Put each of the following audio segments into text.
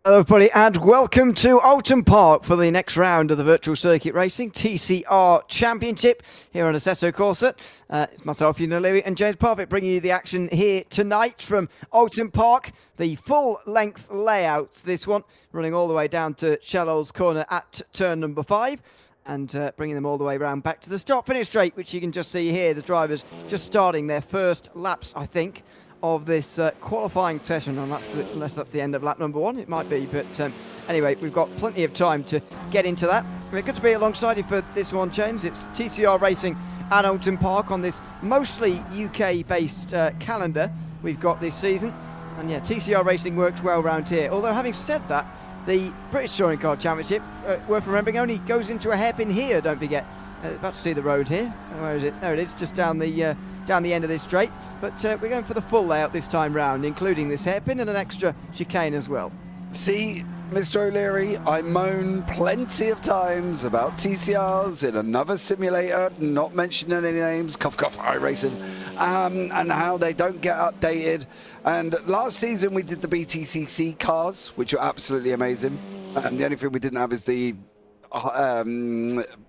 Hello everybody and welcome to Oulton Park for the next round of the Virtual Circuit Racing TCR Championship here on Assetto Corsa. It's myself, Ewan, and James Parfitt bringing you the action here tonight from Oulton Park. The full length layouts, this one, running all the way down to Shellow's Corner at turn number 5. And bringing them all the way around back to the start-finish straight, which you can just see here. The drivers just starting their first laps, I think, of this qualifying session, and unless that's the end of lap number 1, it might be, but anyway, we've got plenty of time to get into that. We're good to be alongside you for this one, James. It's TCR Racing at Oulton Park on this mostly UK-based calendar we've got this season, and yeah, TCR Racing works well around here. Although, having said that, the British Touring Car Championship, worth remembering, only goes into a hairpin here, don't forget. About to see the road here. Where is it? There it is, just down the end of this straight. But we're going for the full layout this time round, including this hairpin and an extra chicane as well. See, Mr. O'Leary, I moan plenty of times about TCRs in another simulator, not mentioning any names, cough cough, iRacing, and how they don't get updated. And last season we did the BTCC cars, which were absolutely amazing. The only thing we didn't have is the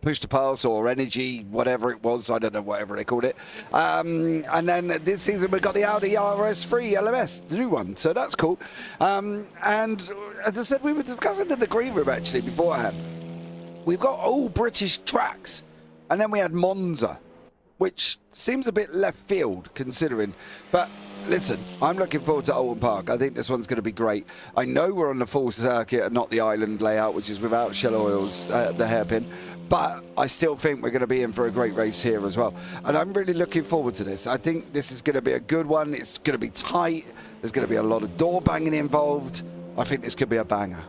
push to pass or energy, whatever it was, I don't know, whatever they called it. And then this season we've got the Audi RS3 LMS, the new one, so that's cool. And as I said, we were discussing in the green room actually beforehand. We've got all British tracks, and then we had Monza, which seems a bit left field considering, but listen, I'm looking forward to Oulton Park. I think this one's going to be great. I know we're on the full circuit and not the island layout, which is without Shell Oil's the hairpin, but I still think we're going to be in for a great race here as well. And I'm really looking forward to this. I think this is going to be a good one. It's going to be tight. There's going to be a lot of door banging involved. I think this could be a banger.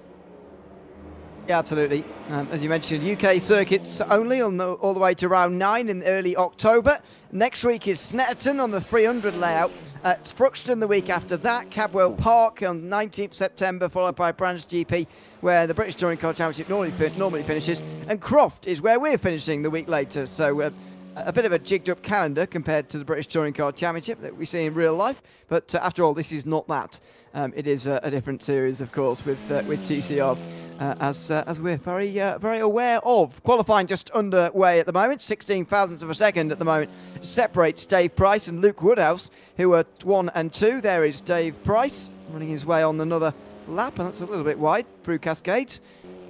Yeah, absolutely. As you mentioned, UK circuits only all the way to round 9 in early October. Next week is Snetterton on the 300 layout. It's Thruxton the week after that, Cadwell Park on 19th September, followed by Brands GP, where the British Touring Car Championship normally finishes, and Croft is where we're finishing the week later. So a bit of a jigged up calendar compared to the British Touring Car Championship that we see in real life, but after all, this is not that. It is a different series, of course, with TCRs, as we're very aware of. Qualifying just underway at the moment, 16 thousandths of a second at the moment separates Dave Price and Luke Woodhouse, who are 1 and 2. There is Dave Price running his way on another lap, and that's a little bit wide through Cascades.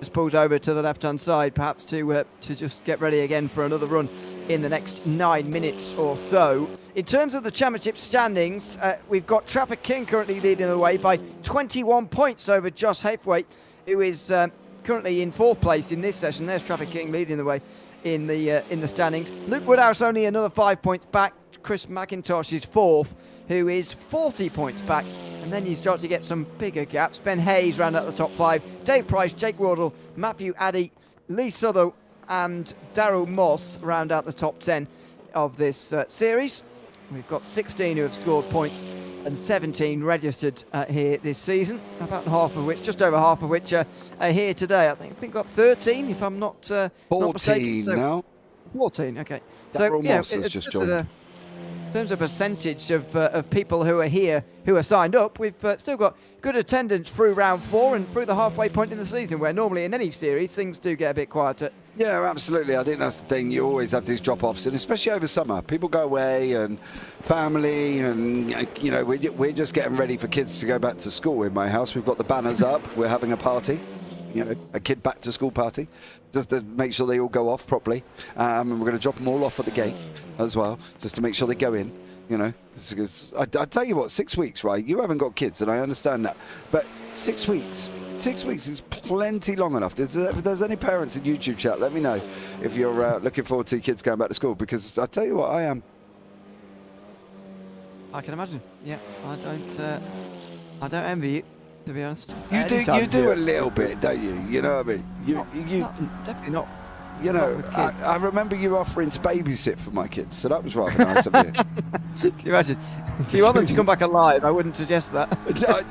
Just pulls over to the left-hand side, perhaps to just get ready again for another run in the next 9 minutes or so. In terms of the championship standings, we've got Traffic King currently leading the way by 21 points over Josh Hathwaite, who is currently in 4th place in this session. There's Traffic King leading the way in the standings. Luke Woodhouse only another 5 points back. Chris McIntosh is 4th, who is 40 points back. And then you start to get some bigger gaps. Ben Hayes round out the top 5. Dave Price, Jake Wardle, Matthew Addy, Lee Souther and Darryl Moss round out the top 10 of this series. We've got 16 who have scored points and 17 registered here this season, about half of which, just over half of which are here today. I think we've got 13, if I'm not 14 not mistaken. So, now. 14, okay. Darryl Moss has just joined. In terms of percentage of people who are here, who are signed up, we've still got good attendance through round 4 and through the halfway point in the season, where normally in any series things do get a bit quieter. Yeah, absolutely. I think that's the thing. You always have these drop-offs, and especially over summer, people go away and family, and you know, we're just getting ready for kids to go back to school. In my house, we've got the banners up. We're having a party. You know, a kid back to school party, just to make sure they all go off properly. And we're going to drop them all off at the gate as well, just to make sure they go in. You know, because I tell you what, 6 weeks, right? You haven't got kids, and I understand that, but 6 weeks is plenty long enough. If there's any parents in YouTube chat, let me know if you're looking forward to your kids going back to school, because I tell you what, I am. I can imagine. Yeah, I don't envy you, to be honest. You do a little bit, don't you? You know what I mean? Definitely not. You know, I remember you offering to babysit for my kids, so that was rather nice of you. Can you imagine? If you want them to come back alive, I wouldn't suggest that.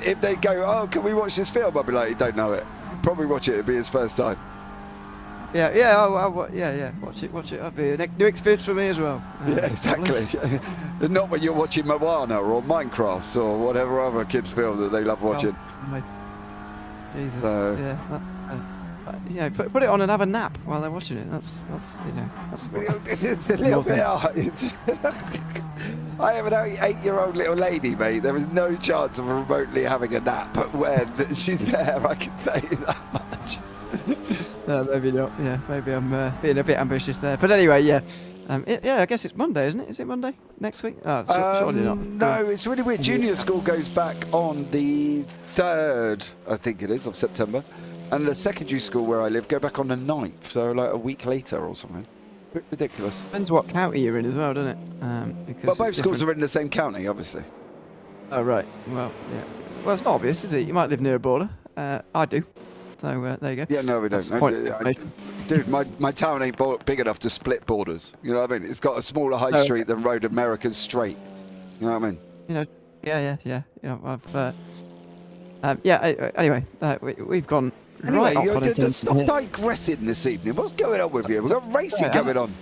If they go, oh, can we watch this film? I'd be like, you don't know it. Probably watch it. It'd be his first time. Yeah. Watch it. That'd be a new experience for me as well. Yeah, exactly. Not when you're watching Moana or Minecraft or whatever other kids film that they love watching. Jesus. So- Yeah. Put it on and have a nap while they're watching it. That's It's a little bit hard. I have an 8-year-old little lady, mate. There is no chance of remotely having a nap when she's there. I can tell you that much. No, maybe not. Yeah, maybe I'm being a bit ambitious there. But anyway, yeah. I guess it's Monday, isn't it? Is it Monday next week? Oh, surely not. No, it's really weird. Junior school goes back on the 3rd, I think it is, of September. And the secondary school where I live go back on the 9th, so like a week later or something. Bit ridiculous. Depends what county you're in as well, doesn't it? Because But both schools are in the same county, obviously. Oh, right. Well, yeah. Well, it's not obvious, is it? You might live near a border. I do. So there you go. Yeah, no, we don't. That's the point of information. Dude, my town ain't big enough to split borders. You know what I mean? It's got a smaller high street than Road America's straight. You know what I mean? You know, yeah. Anyway, we've gone Anyway, right off on a tangent stop here. digressing this evening. What's going on with you? We've got racing going on.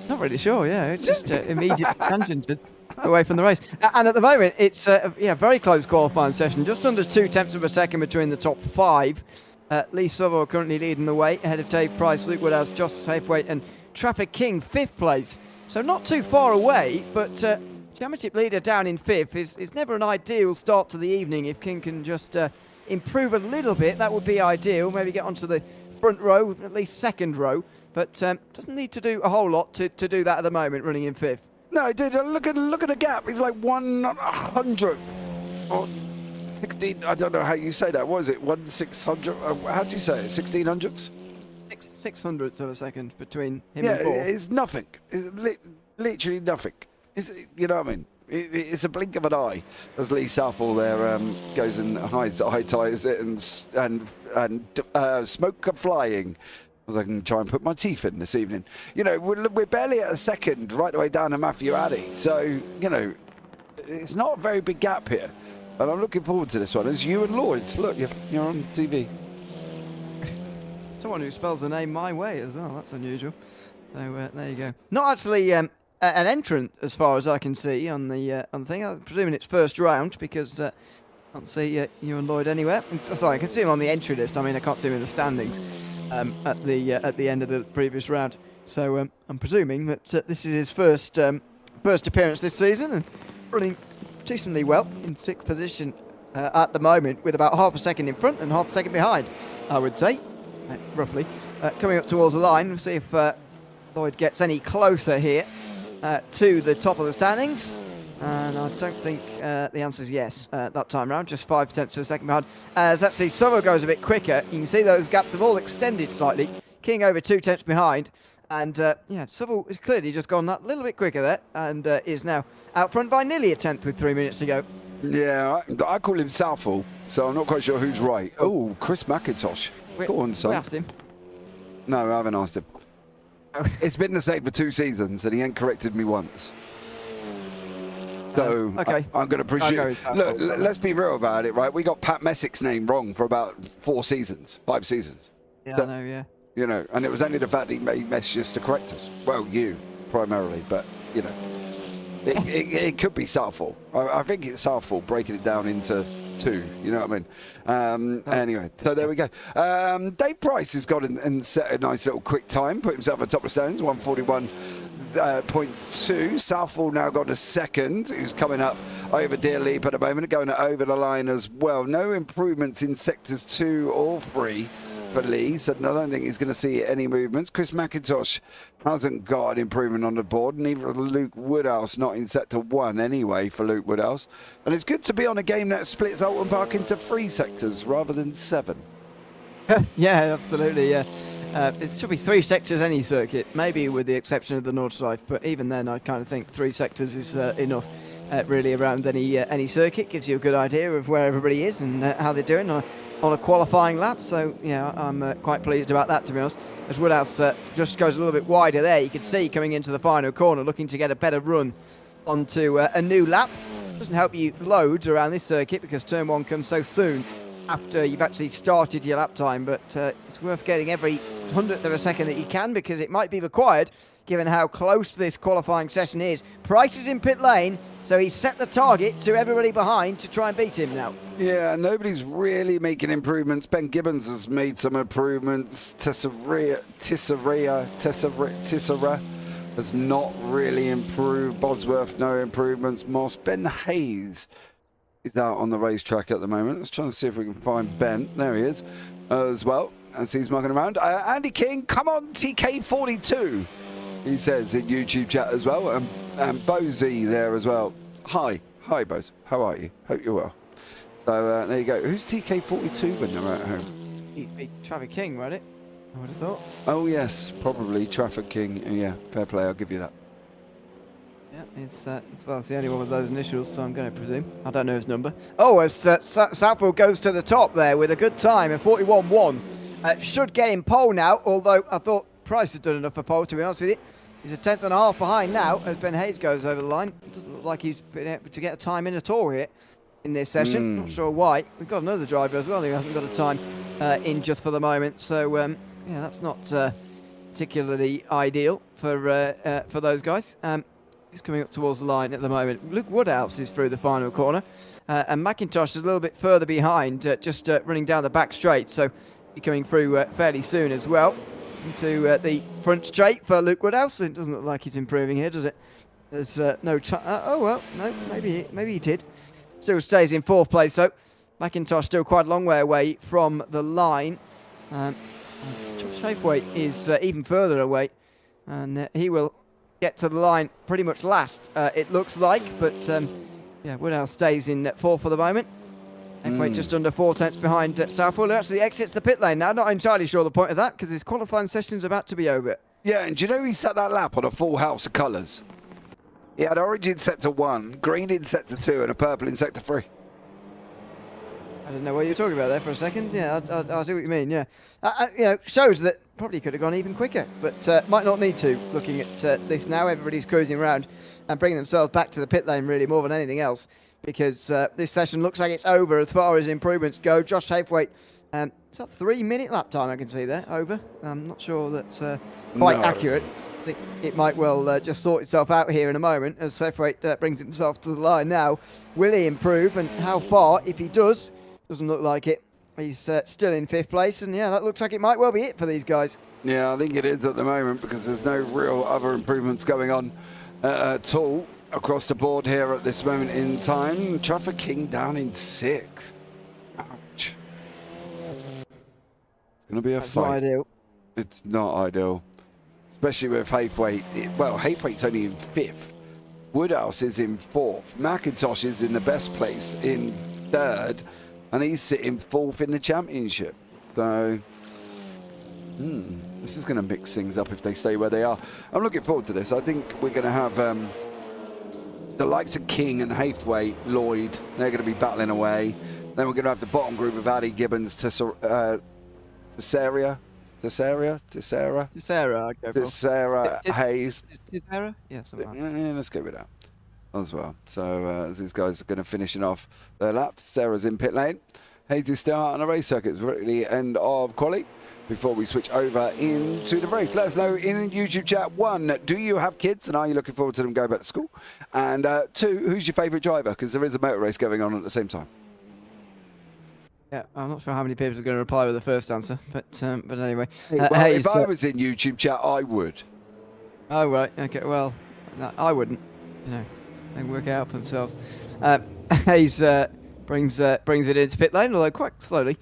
Not really sure, yeah. It's just immediately tangented away from the race. And at the moment, it's very close qualifying session. Just under 0.2 of a second between the top 5. Lee Sutherland currently leading the way, ahead of Dave Price, Luke Woodhouse, Josh Safeway, and Traffic King 5th place. So not too far away, but championship leader down in 5th is never an ideal start to the evening. If King can just improve a little bit, that would be ideal. Maybe get onto the front row, at least second row, but doesn't need to do a whole lot to do that at the moment, running in 5th. No, dude, look at the gap. It's like 100th or 16. I don't know how you say that. What is it? 1/600? How do you say it? 1600ths? 600ths of a second between him Yeah, and 4th. it's nothing. It's literally nothing. You know what I mean? It's a blink of an eye as Lee Southall there goes and high ties it and smoke flying. As I can try and put my teeth in this evening. You know, we're barely at a second right the way down to Matthew Addy. So, you know, it's not a very big gap here. And I'm looking forward to this one. As Ewan Lloyd, look, you're on TV. Someone who spells the name my way as well. That's unusual. So there you go. Not actually an entrant as far as I can see on the thing. I'm presuming it's first round because I can't see Ewan Lloyd anywhere. Sorry, I can see him on the entry list. I mean, I can't see him in the standings at the end of the previous round. So I'm presuming that this is his first appearance this season and running decently well in 6th position at the moment, with about half a second in front and half a second behind, I would say, roughly. Coming up towards the line, we'll see if Lloyd gets any closer here to the top of the standings. And I don't think the answer is yes that time round, just 0.5 of a second behind. As actually Summer goes a bit quicker, you can see those gaps have all extended slightly. King over 0.2 behind. And Sutherland has clearly just gone that little bit quicker there and is now out front by nearly a 10th with 3 minutes to go. Yeah, I call him Southall, so I'm not quite sure who's right. Oh, Chris McIntosh. Go on, son. We asked him. No, I haven't asked him. Oh. It's been the same for 2 seasons, and he ain't corrected me once. So okay. I'm going to presume. Look, Southall. let's be real about it, right? We got Pat Messick's name wrong for about 5 seasons. Yeah, So- I know, yeah. You know, and it was only the fact that he made messages to correct us. Well, you primarily, but you know, it could be Southall. I think it's Southall breaking it down into 2. You know what I mean? Anyway, so there we go. Dave Price has got and set a nice little quick time, put himself on top of the standings, 141.2. Southall now got a second, who's coming up over Deer Leap at the moment, going over the line as well. No improvements in sectors 2 or 3. For Lee, so I don't think he's going to see any movements. Chris McIntosh hasn't got an improvement on the board, neither has Luke Woodhouse, not in sector 1 anyway for Luke Woodhouse. And it's good to be on a game that splits Oulton Park into 3 sectors rather than 7. Yeah, absolutely, yeah. It should be 3 sectors any circuit, maybe with the exception of the North Life, but even then I kind of think 3 sectors is enough really around any circuit. Gives you a good idea of where everybody is and how they're doing on a qualifying lap, so yeah, I'm quite pleased about that, to be honest. As Woodhouse just goes a little bit wider there, you can see coming into the final corner, looking to get a better run onto a new lap. Doesn't help you loads around this circuit because turn 1 comes so soon after you've actually started your lap time, but it's worth getting every 100th of a second that you can because it might be required given how close this qualifying session is. Price is in pit lane. So he's set the target to everybody behind to try and beat him now. Yeah, nobody's really making improvements. Ben Gibbons has made some improvements. Tessera has not really improved. Bosworth, no improvements. Moss. Ben Hayes is out on the racetrack at the moment. Let's try and see if we can find Ben. There he is as well. And see he's mucking around. Andy King, come on, TK42. He says in YouTube chat as well. And Bozy there as well. Hi, Bose. How are you? Hope you're well. So there you go. Who's TK42 when they're at home? He'd be Traffic King, won't it? I would have thought. Oh yes, probably Traffic King. Yeah, fair play. I'll give you that. Yeah, it's the only one with those initials, so I'm going to presume. I don't know his number. Oh, as Southfield goes to the top there with a good time, a 41.1. Should get in pole now, although I thought Price had done enough for pole, to be honest with you. He's a tenth and a half behind now as Ben Hayes goes over the line. It doesn't look like he's been able to get a time in at all here in this session. Not sure why. We've got another driver as well who hasn't got a time in just for the moment. So, yeah, that's not particularly ideal for those guys. He's coming up towards the line at the moment. Luke Woodhouse is through the final corner. And McIntosh is a little bit further behind, just running down the back straight. So he's coming through fairly soon as well. Into the front straight for Luke Woodhouse. It doesn't look like he's improving here, does it? There's no oh, well, no, maybe he did. Still stays in fourth place, so McIntosh still quite a long way away from the line. Josh Haithwaite is even further away, and he will get to the line pretty much last, it looks like. But yeah, Woodhouse stays in fourth for the moment. Haithwaite just under 4 tenths behind Southwell, who actually exits the pit lane now. Not entirely sure the point of that, because his qualifying session's about to be over. Yeah, and do you know he set that lap on a full house of colours? He had orange in sector 1, green in sector 2, and a purple in sector 3. I don't know what you're talking about there for a second. Yeah, I see what you mean, yeah. You know, shows that probably could have gone even quicker, but might not need to, looking at this now. Everybody's cruising around and bringing themselves back to the pit lane, really, more than anything else, because this session looks like it's over as far as improvements go. Josh Haithwaite, it's a 3-minute lap time I can see there, over. I'm not sure that's quite accurate. I think it might well just sort itself out here in a moment as Haithwaite brings himself to the line now. Will he improve, and how far? If he does, doesn't look like it. He's still in 5th place, and yeah, that looks like it might well be it for these guys. Yeah, I think it is at the moment, because there's no real other improvements going on at all across the board here at this moment in time. Traffic King down in 6th. Ouch. It's going to be a fight. Not ideal. It's not ideal, especially with Haithwaite. Well, Haithwaite's only in 5th. Woodhouse is in 4th. McIntosh is in the best place in 3rd, and he's sitting 4th in the championship. So, this is going to mix things up if they stay where they are. I'm looking forward to this. I think we're going to have the likes of King and Haithwaite, Lloyd. They're going to be battling away. Then we're going to have the bottom group of Addy Gibbons, Tessera, Hayes. Tessera? Yeah, something like that. Yeah, let's go with that as well. So as these guys are going to finishing off their lap, Sarah's in pit lane. Hayes is still out on a race circuit. It's really the end of quali before we switch over into the race. Let us know in YouTube chat. 1, do you have kids, and are you looking forward to them going back to school? And 2, who's your favourite driver? Because there is a motor race going on at the same time. Yeah, I'm not sure how many people are going to reply with the first answer, but anyway. Well, Hayes, if I was in YouTube chat, I would. Oh, right. Okay, well, no, I wouldn't. You know, they can work it out for themselves. Hayes brings it into pit lane, although quite slowly.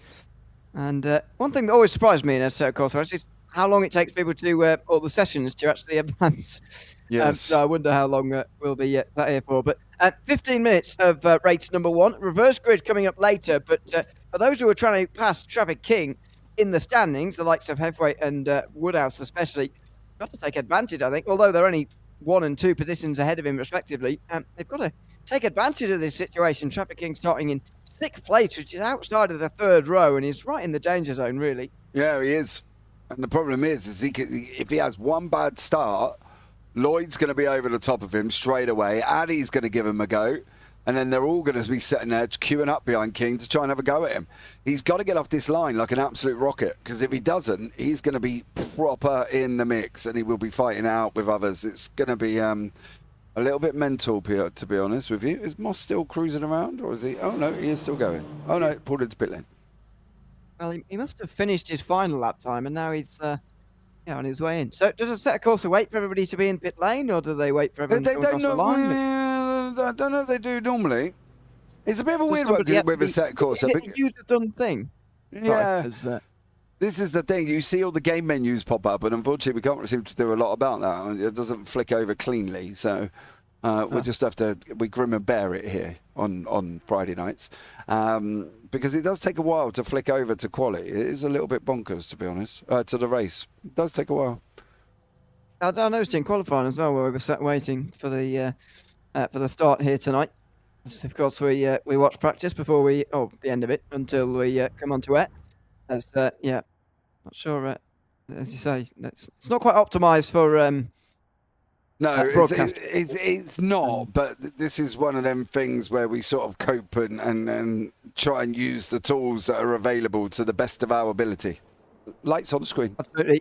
And one thing that always surprised me in a course race is how long it takes people to all the sessions to actually advance. Yes. So I wonder how long we'll be that here for. But 15 minutes of race number 1. Reverse grid coming up later. But for those who are trying to pass Traffic King in the standings, the likes of Haithwaite and Woodhouse especially, got to take advantage, I think. Although they're only 1 and 2 positions ahead of him respectively, they've got to take advantage of this situation. Traffic King starting in 6th place, which is outside of the 3rd row, and he's right in the danger zone, really. Yeah, he is. And the problem is if he has one bad start, Lloyd's going to be over the top of him straight away. Addy's going to give him a go. And then they're all going to be sitting there queuing up behind King to try and have a go at him. He's got to get off this line like an absolute rocket, because if he doesn't, he's going to be proper in the mix and he will be fighting out with others. It's going to be A little bit mental, to be honest with you. Is Moss still cruising around, or is he? Oh no, he is still going. Oh no, pulled into pit lane. Well, he must have finished his final lap time, and now he's on his way in. So does a set course wait for everybody to be in pit lane, or do they wait for everyone to come across the line? I don't know if they do normally. It's a bit of a weird one with a set course. Is it a user-done thing? Yeah. This is the thing. You see all the game menus pop up, and unfortunately, we can't seem to do a lot about that. It doesn't flick over cleanly, so we'll just have to grim and bear it here on Friday nights, because it does take a while to flick over to quali. It is a little bit bonkers, to be honest, to the race. It does take a while. I noticed in qualifying as well, where we were sat waiting for the start here tonight. Of course, we watch practice before the end of it until we come onto air. Not sure. As you say, it's not quite optimised for broadcast. It's not. But this is one of them things where we sort of cope and try and use the tools that are available to the best of our ability. Lights on the screen. Absolutely.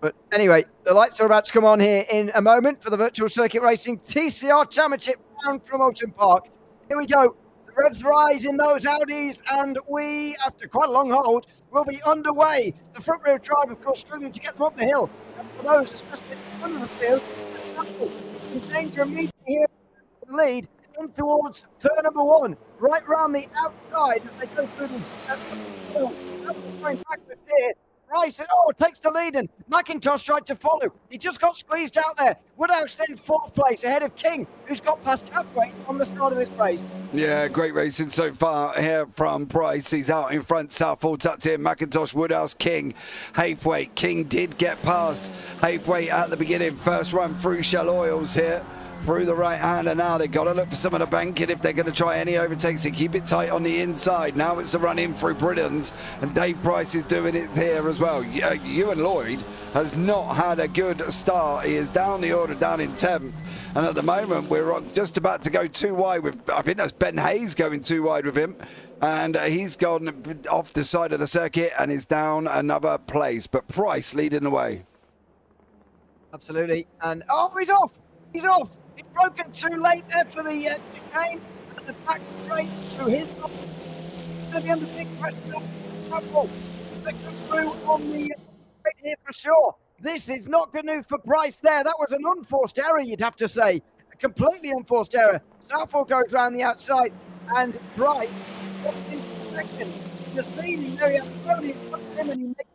But anyway, the lights are about to come on here in a moment for the Virtual Circuit Racing TCR Championship round from Oulton Park. Here we go. The revs rise in those Audis, and we, after quite a long hold, will be underway. The front rear drive, of course, struggling to get them up the hill. And for those, especially at the front of the field, it's in danger of meeting here the lead in towards turn number 1, right round the outside as they go through the going backwards here. Rice takes the lead, and McIntosh tried to follow. He just got squeezed out there. Woodhouse then 4th place ahead of King, who's got past halfway on the start of this race. Yeah, great racing so far here from Price. He's out in front. Southall tucked in. McIntosh, Woodhouse, King, Haythwaite. King did get past Haythwaite at the beginning. First run through Shell Oils here. Through the right hand, and now they've got to look for some of the banking if they're going to try any overtakes and keep it tight on the inside. Now it's a run in through Britons, and Dave Price is doing it here as well. Ewan Lloyd has not had a good start. He is down the order, down in 10th, and at the moment we're just about to go too wide with, I think that's Ben Hayes going too wide with him, and he's gone off the side of the circuit and is down another place, but Price leading the way. Absolutely, and he's off. He's broken too late there for the chicane at the back straight through his goal. Going to be under big pressure. Through on the straight here for sure. This is not good news for Price there. That was an unforced error, you'd have to say. A completely unforced error. Southall goes round the outside, and Price in second. Just leading there. He had only him, and he makes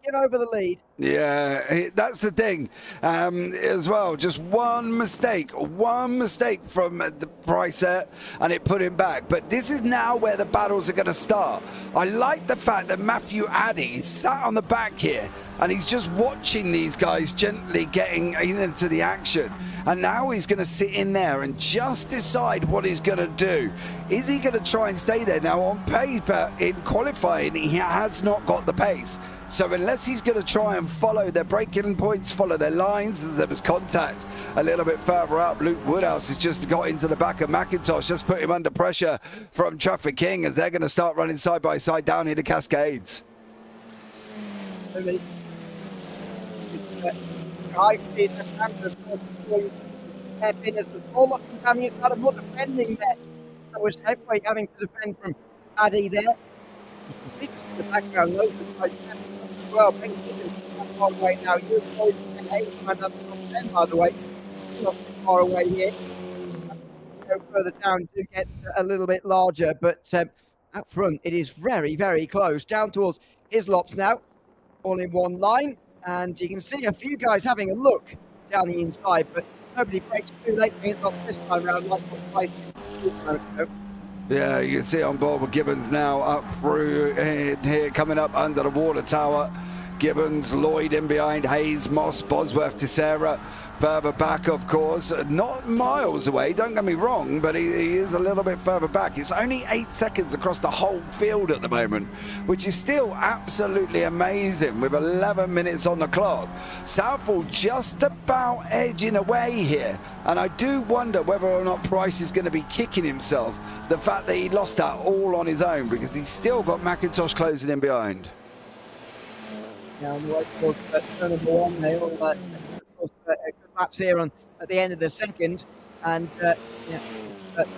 give over the lead. Yeah, that's the thing as well. Just one mistake from the Price there, and it put him back. But this is now where the battles are going to start. I like the fact that Matthew Addy is sat on the back here, and he's just watching these guys gently getting into the action. And now he's going to sit in there and just decide what he's going to do. Is he going to try and stay there? Now, on paper, in qualifying, he has not got the pace. So unless he's going to try and follow their braking points, follow their lines, there was contact a little bit further up. Luke Woodhouse has just got into the back of McIntosh, just put him under pressure from Trafford King as they're going to start running side by side down into Cascades. High speed and as the small up and down the inside of more defending there. That was Haythwaite having to defend from Addy there. You can see just in the background, those are quite as well. Ben Gibbons far away now. You're going to aim for another top 10, by the way. Not too far away here. Go further down to get a little bit larger, but out front it is very, very close. Down towards Islops now, all in one line. And you can see a few guys having a look down the inside, but nobody breaks too late for his off this time round, like what Price did 2 times ago. Yeah, you can see on board with Gibbons now up through here, coming up under the water tower. Gibbons, Lloyd in behind, Hayes, Moss, Bosworth, Tissera. Further back, of course, not miles away, don't get me wrong, but he is a little bit further back. It's only 8 seconds across the whole field at the moment, which is still absolutely amazing with 11 minutes on the clock. Southall just about edging away here, and I do wonder whether or not Price is going to be kicking himself, the fact that he lost that all on his own, because he's still got McIntosh closing in behind. Yeah, on the way towards turn number 1, they all good laps here at the end of the second. And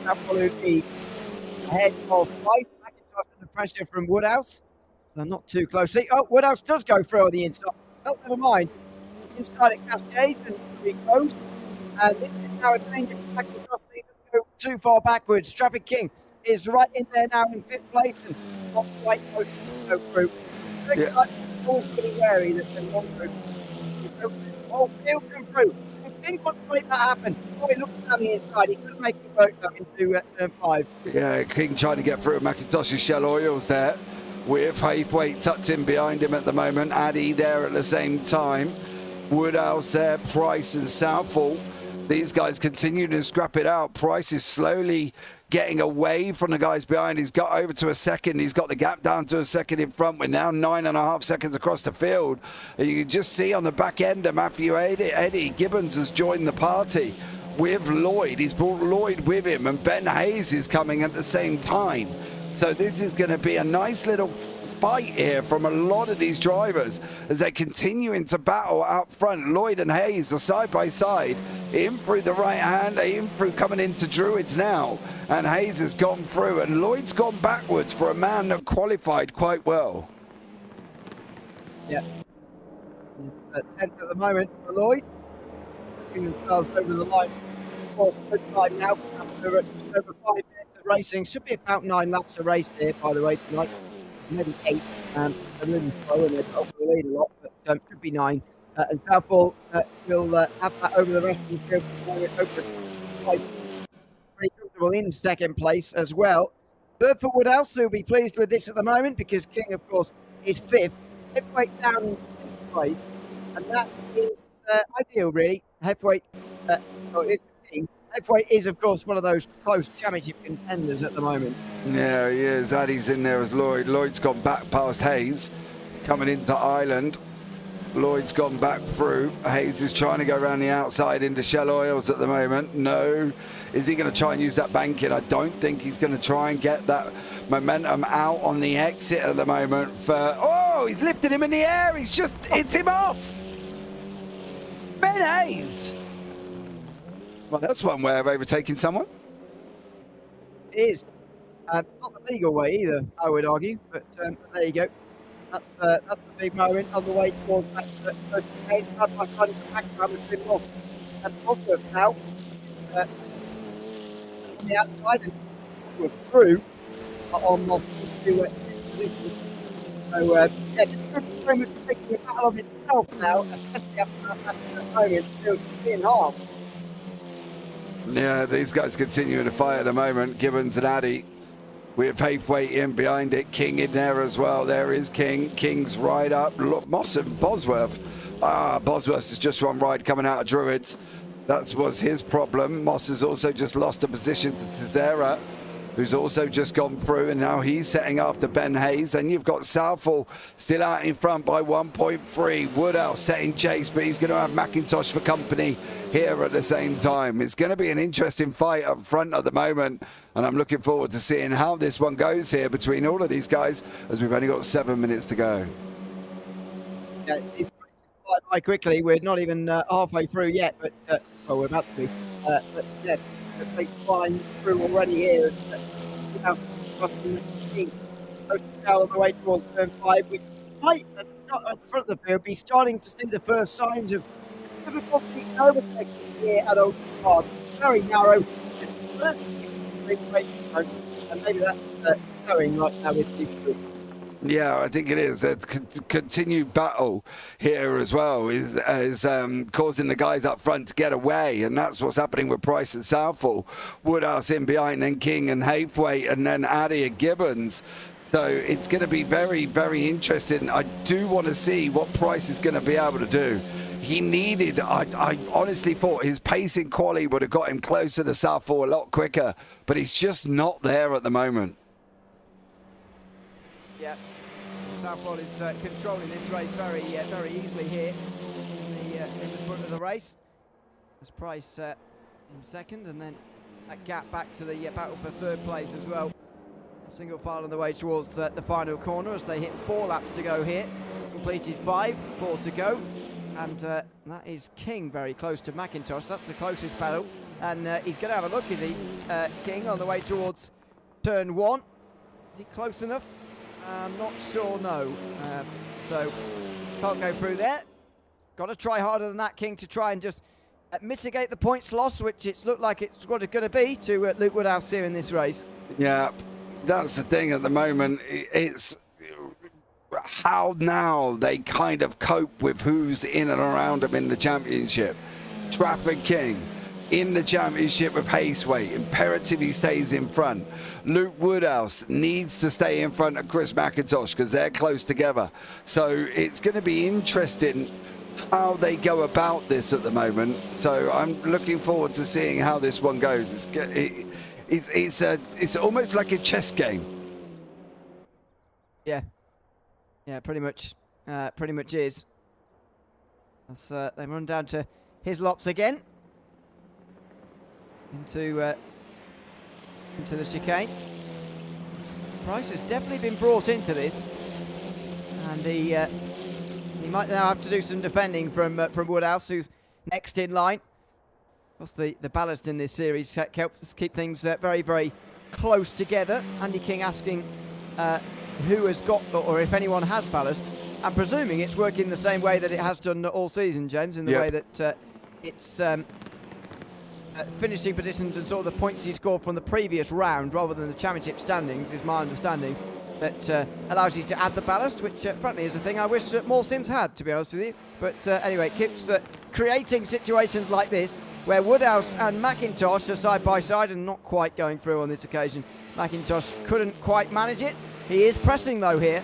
absolutely ahead of Price. McIntosh under pressure from Woodhouse. They're not too close. See, oh, Woodhouse does go through on the inside. Well, never mind. Inside at Cascades and be close. And this is now a danger for McIntosh. They don't go too far backwards. Traffic King is right in there now in 5th place and not quite close to go through. I think like all pretty wary that they're long through. Oh, he'll come through. King couldn't make that happen. Oh, he looked down the inside. He couldn't make it work though into turn 5. Yeah, King trying to get through McIntosh's Shell Oils there. With Haythwaite tucked in behind him at the moment. Addy there at the same time. Woodhouse there, Price and Southall. These guys continue to scrap it out. Price is slowly getting away from the guys behind. He's got over to a second. He's got the gap down to a second in front. We're now 9.5 seconds across the field. And you can just see on the back end of Matthew Eddie Gibbons has joined the party with Lloyd. He's brought Lloyd with him, and Ben Hayes is coming at the same time. So this is going to be a nice little fight here from a lot of these drivers as they continue into battle out front. Lloyd and Hayes are side by side, in through the right hand, in through coming into Druids now, and Hayes has gone through, and Lloyd's gone backwards for a man that qualified quite well. Yeah, he's 10th at the moment for Lloyd, putting themselves over the line for good time now. After just over 5 minutes of racing, should be about 9 laps of race here, by the way, tonight. Maybe 8, they're really slow and they're over the lead a lot, but should be 9. And Southall will have that over the rest of the field before it opens. Pretty comfortable in 2nd place as well. Third for Woodhouse, who'll be pleased with this at the moment because King, of course, is 5th. Heavyweight down in 5th place, and that is ideal, really. Heavyweight, is King. Heavyweight is, of course, one of those close championship contenders at the moment. Yeah, he is. Addy's in there as Lloyd. Lloyd's gone back past Hayes, coming into Island. Lloyd's gone back through. Hayes is trying to go around the outside into Shell Oils at the moment. No. Is he going to try and use that banking? I don't think he's going to try and get that momentum out on the exit at the moment. Oh, he's lifted him in the air. He's just hit him off. Ben Hayes. Well, that's one way of overtaking someone. It is. Not the legal way either, I would argue, but there you go. That's a big moment on the way towards that third stage. I find the background has been lost. And Bosworth now on the outside and Bosworth through on Moss into position. So, yeah, this is very much taking a battle of itself now, especially after that moment, still 3.5. Yeah, these guys continuing to fight at the moment. Gibbons and Addy with Haythwaite in behind it. King in there as well. There is King. King's right up. Look, Moss and Bosworth. Bosworth has just run right coming out of Druids. That was his problem. Moss has also just lost a position to Tazera, who's also just gone through, and now he's setting after Ben Hayes. And you've got Southall still out in front by 1.3. Woodhouse setting chase, but he's going to have McIntosh for company here at the same time. It's going to be an interesting fight up front at the moment, and I'm looking forward to seeing how this one goes here between all of these guys, as we've only got 7 minutes to go. Yeah, it's quite quickly. We're not even halfway through yet, but well, we're about to be. But yeah, they're flying through already here. Now, on the way towards turn 5, we might at the front of the field be starting to see the first signs of difficulty overtaking here at Oulton Park. Very narrow, just and maybe that's going right now with these groups. Yeah, I think it is. A continued battle here as well is causing the guys up front to get away, and that's what's happening with Price and Southall. Woodhouse in behind, then King and Haythwaite, and then Addy and Gibbons. So it's going to be very, very interesting. I do want to see what Price is going to be able to do. He needed, I honestly thought his pacing quality would have got him closer to Southall a lot quicker, but he's just not there at the moment. Yeah. Southall is controlling this race very easily here in the front of the race. There's Price in second, and then that gap back to the battle for third place as well. A single file on the way towards the final corner as they hit 4 laps to go here. Completed 5, 4 to go. And that is King very close to McIntosh. That's the closest battle. And he's going to have a look, is he, King, on the way towards turn 1. Is he close enough? I'm not sure, no. So, can't go through there. Got to try harder than that, King, to try and just mitigate the points loss, which it's looked like it's what it's going to be to Luke Woodhouse here in this race. Yeah, that's the thing at the moment. It's how now they kind of cope with who's in and around them in the championship. Trafford King in the championship with Haceway. Imperative he stays in front. Luke Woodhouse needs to stay in front of Chris McIntosh because they're close together. So it's going to be interesting how they go about this at the moment. So I'm looking forward to seeing how this one goes. It's almost like a chess game. Yeah, pretty much is. As they run down to Hislops again into the chicane. Price has definitely been brought into this, and he might now have to do some defending from Woodhouse, who's next in line. Of course, the ballast in this series helps keep things very, very close together. Andy King asking who has got, or if anyone has ballast. I'm presuming it's working the same way that it has done all season, James, in the way that it's finishing positions and sort of the points you scored from the previous round rather than the championship standings, is my understanding. That allows you to add the ballast, which frankly is a thing I wish more sims had, to be honest with you. But anyway, it keeps creating situations like this where Woodhouse and McIntosh are side by side and not quite going through on this occasion. McIntosh couldn't quite manage it. He is pressing though here.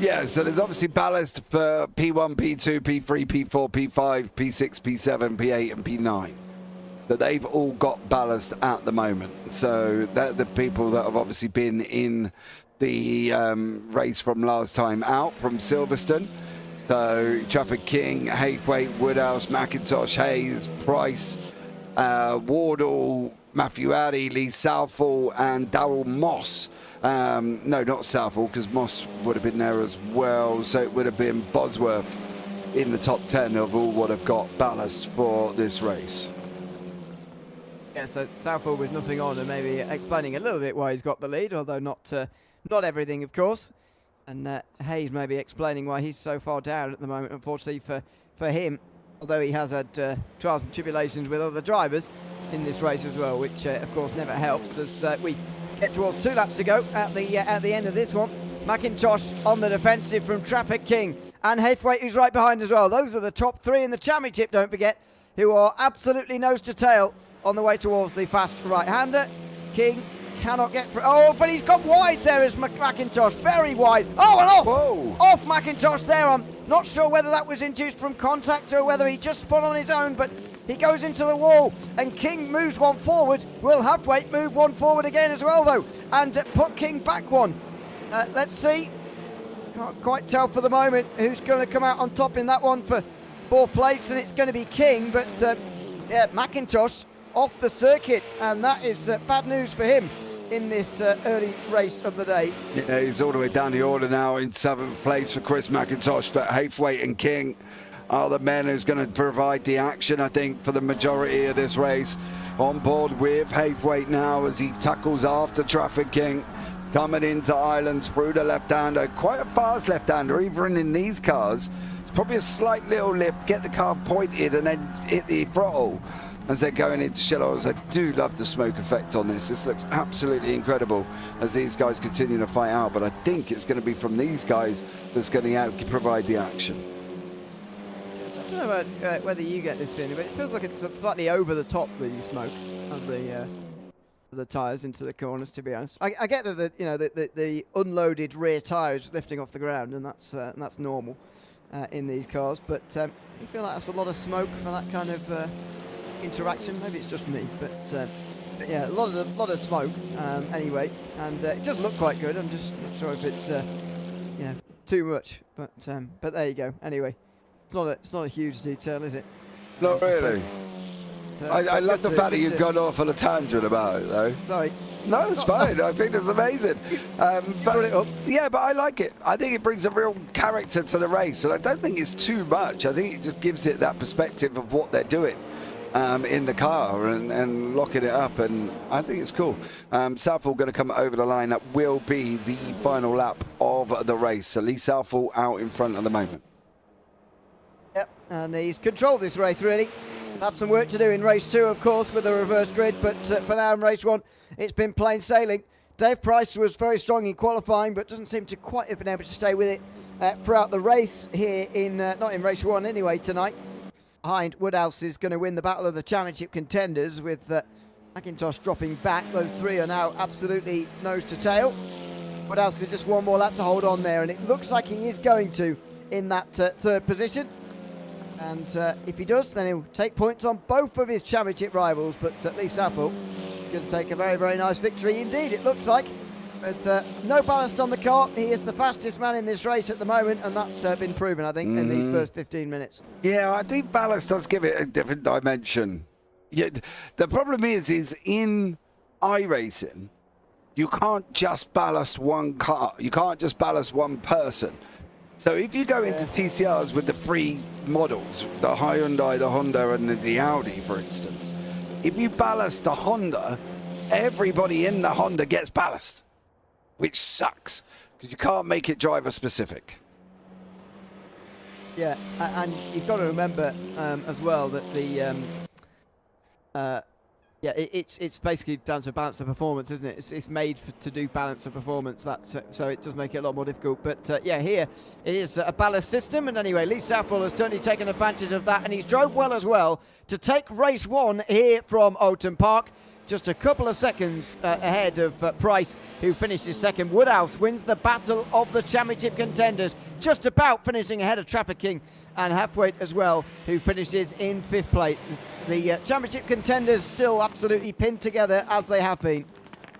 Yeah, so there's obviously ballast for P1, P2, P3, P4, P5, P6, P7, P8 and P9. So they've all got ballast at the moment. So they're the people that have obviously been in the race from last time out from Silverstone. So Trafford King, Haythwaite, Woodhouse, McIntosh, Hayes, Price, Wardle, Matthew Addy, Lee Southall and Darryl Moss. No, not Southall, because Moss would have been there as well. So it would have been Bosworth in the top 10 of all what have got ballast for this race. Yeah, so Southall with nothing on and maybe explaining a little bit why he's got the lead, although not everything, of course. And Hayes maybe explaining why he's so far down at the moment, unfortunately for him, although he has had trials and tribulations with other drivers in this race as well, which of course never helps as we get towards 2 laps to go at the end of this one. McIntosh on the defensive from Trafford King and Haythwaite, who's right behind as well. Those are the top 3 in the championship, don't forget, who are absolutely nose to tail on the way towards the fast right-hander. King cannot get through. Oh, but he's got wide there as McIntosh, very wide. Oh, and off! Whoa. Off McIntosh there. I'm not sure whether that was induced from contact or whether he just spun on his own, but he goes into the wall, and King moves one forward. Will Haythwaite move one forward again as well, though, and put King back one. Let's see. Can't quite tell for the moment who's going to come out on top in that one for 4th place, and it's going to be King, but yeah, McIntosh off the circuit, and that is bad news for him in this early race of the day. Yeah, he's all the way down the order now in 7th place for Chris McIntosh, but Haythwaite and King are the men who's going to provide the action, I think, for the majority of this race. On board with Haythwaite now as he tackles after Trafford King, coming into Islands through the left-hander. Quite a fast left-hander, even in these cars. It's probably a slight little lift, get the car pointed and then hit the throttle as they're going into Shallows. I do love the smoke effect on this. This looks absolutely incredible as these guys continue to fight out, but I think it's going to be from these guys that's going to provide the action. I don't know whether you get this feeling, but it feels like it's slightly over the top, the smoke of the tyres into the corners, to be honest. I get that the unloaded rear tyres lifting off the ground, and that's normal in these cars, but you feel like that's a lot of smoke for that kind of interaction. Maybe it's just me, but yeah, a lot of smoke anyway, and it does look quite good. I'm just not sure if it's too much, but there you go. Anyway, it's not a huge detail, is it? Not really. I love the fact that you've gone off on a tangent about it, though. Sorry. No, it's fine. I think it's amazing. Brought it up. Yeah, but I like it. I think it brings a real character to the race, and I don't think it's too much. I think it just gives it that perspective of what they're doing. in the car and locking it up, and I think it's cool. Southall going to come over the line. That will be the final lap of the race. Lee Southall out in front at the moment. Yep, and he's controlled this race, really. Had some work to do in race 2, of course, with the reverse grid, but for now in race 1, it's been plain sailing. Dave Price was very strong in qualifying, but doesn't seem to quite have been able to stay with it throughout the race here in, not in race 1 anyway, tonight. Behind, Woodhouse is going to win the battle of the championship contenders with McIntosh dropping back. Those three are now absolutely nose to tail. Woodhouse has just one more lap to hold on there, and it looks like he is going to in that third position. And if he does, then he'll take points on both of his championship rivals. But at least Apple is going to take a very, very nice victory indeed, it looks like. With no ballast on the car, he is the fastest man in this race at the moment, and that's been proven, I think, in these first 15 minutes. Yeah, I think ballast does give it a different dimension. Yeah, the problem is in iRacing, you can't just ballast one car. You can't just ballast one person. So if you go into TCRs with the three models, the Hyundai, the Honda, and the Audi, for instance, if you ballast the Honda, everybody in the Honda gets ballast, which sucks because you can't make it driver specific. Yeah, and you've got to remember as well that the it's basically down to balance of performance, isn't it? It's made to do balance of performance. So it does make it a lot more difficult. But yeah, here it is a ballast system. And anyway, Lee Southall has certainly taken advantage of that, and he's drove well as well to take race 1 here from Oulton Park. Just a couple of seconds ahead of Price, who finishes second. Woodhouse wins the battle of the championship contenders, just about finishing ahead of Traffic King and Halfway as well, who finishes in 5th place. The championship contenders still absolutely pinned together as they have been.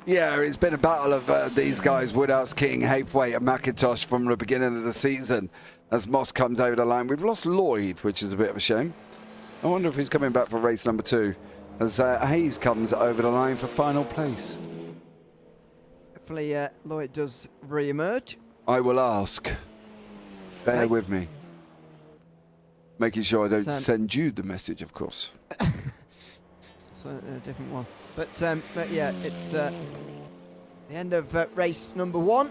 Yeah, it's been a battle of these guys, Woodhouse, King, Haythwaite and McIntosh from the beginning of the season as Moss comes over the line. We've lost Lloyd, which is a bit of a shame. I wonder if he's coming back for race number 2. As Hayes comes over the line for final place. Hopefully Lloyd does re-emerge. I will ask. Bear with me. Making sure I don't send you the message, of course. It's a different one. But yeah, it's the end of race number 1.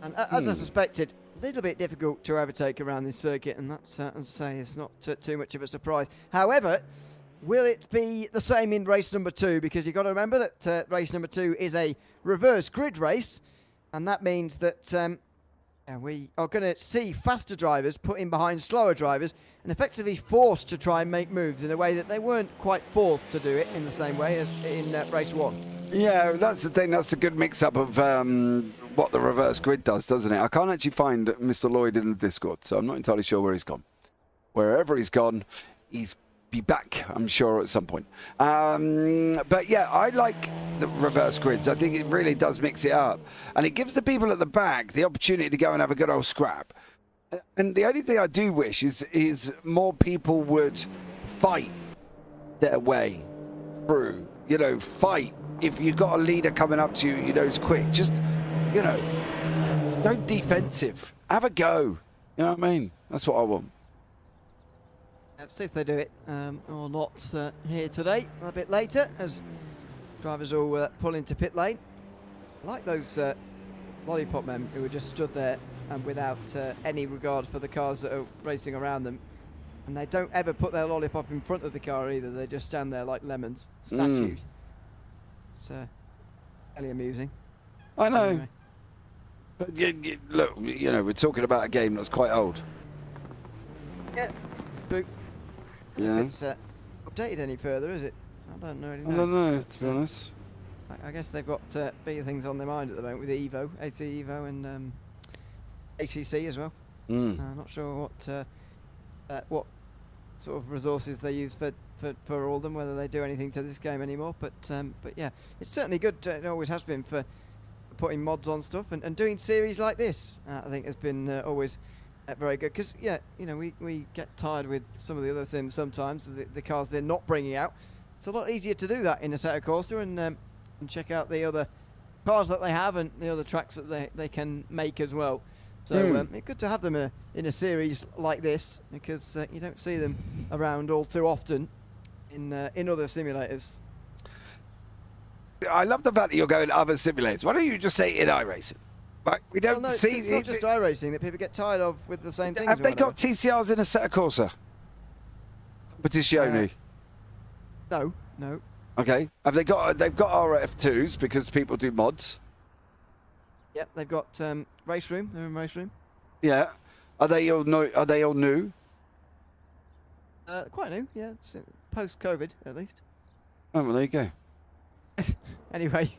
And as I suspected, a little bit difficult to overtake around this circuit. And that's, as I say, it's not too much of a surprise. However, will it be the same in race number 2? Because you've got to remember that race number 2 is a reverse grid race, and that means that we are going to see faster drivers put in behind slower drivers and effectively forced to try and make moves in a way that they weren't quite forced to do it in the same way as in race 1. Yeah, that's the thing. That's a good mix-up of what the reverse grid does, doesn't it? I can't actually find Mr. Lloyd in the Discord, so I'm not entirely sure where he's gone. Wherever he's gone, he's be back, I'm sure, at some point. But yeah, I like the reverse grids. I think it really does mix it up, and it gives the people at the back the opportunity to go and have a good old scrap. And the only thing I do wish is more people would fight their way through. You know, fight. If you've got a leader coming up to you, you know, it's quick. Just, you know, go defensive. Have a go. You know what I mean? That's what I want. Let's see if they do it or not here today. A bit later, as drivers all pull into pit lane. I like those lollipop men who were just stood there and without any regard for the cars that are racing around them. And they don't ever put their lollipop in front of the car either. They just stand there like lemons, statues. It's fairly amusing. I know. Anyway. But look, you know, we're talking about a game that's quite old. Yeah, true. Yeah. If it's updated any further, is it? I don't know. I don't know, to be honest. I guess they've got bigger things on their mind at the moment with the Evo, AC Evo, and ACC as well. I'm not sure what sort of resources they use for all of them, whether they do anything to this game anymore. But yeah, it's certainly good. It always has been for putting mods on stuff and doing series like this. I think has been always. Very good, because yeah, you know, we get tired with some of the other sims sometimes, the cars they're not bringing out. It's a lot easier to do that in Assetto Corsa and check out the other cars that they have and the other tracks that they can make as well. So it's good to have them in a series like this, because you don't see them around all too often. in other simulators. I love the fact that you're going other simulators. Why don't you just say in iRacing? Right? We don't Well, no, see. it's not just iRacing that people get tired of with the same things. Have or they whatever. got TCRs in a set of Corsa? Competizione. No. Okay. Have they got? They've got RF2s because people do mods. Yep, they've got race room. They're in race room. Yeah. Are they all new? Are they all new? Quite new, yeah. Post-COVID, at least. Oh, well, there you go. Anyway,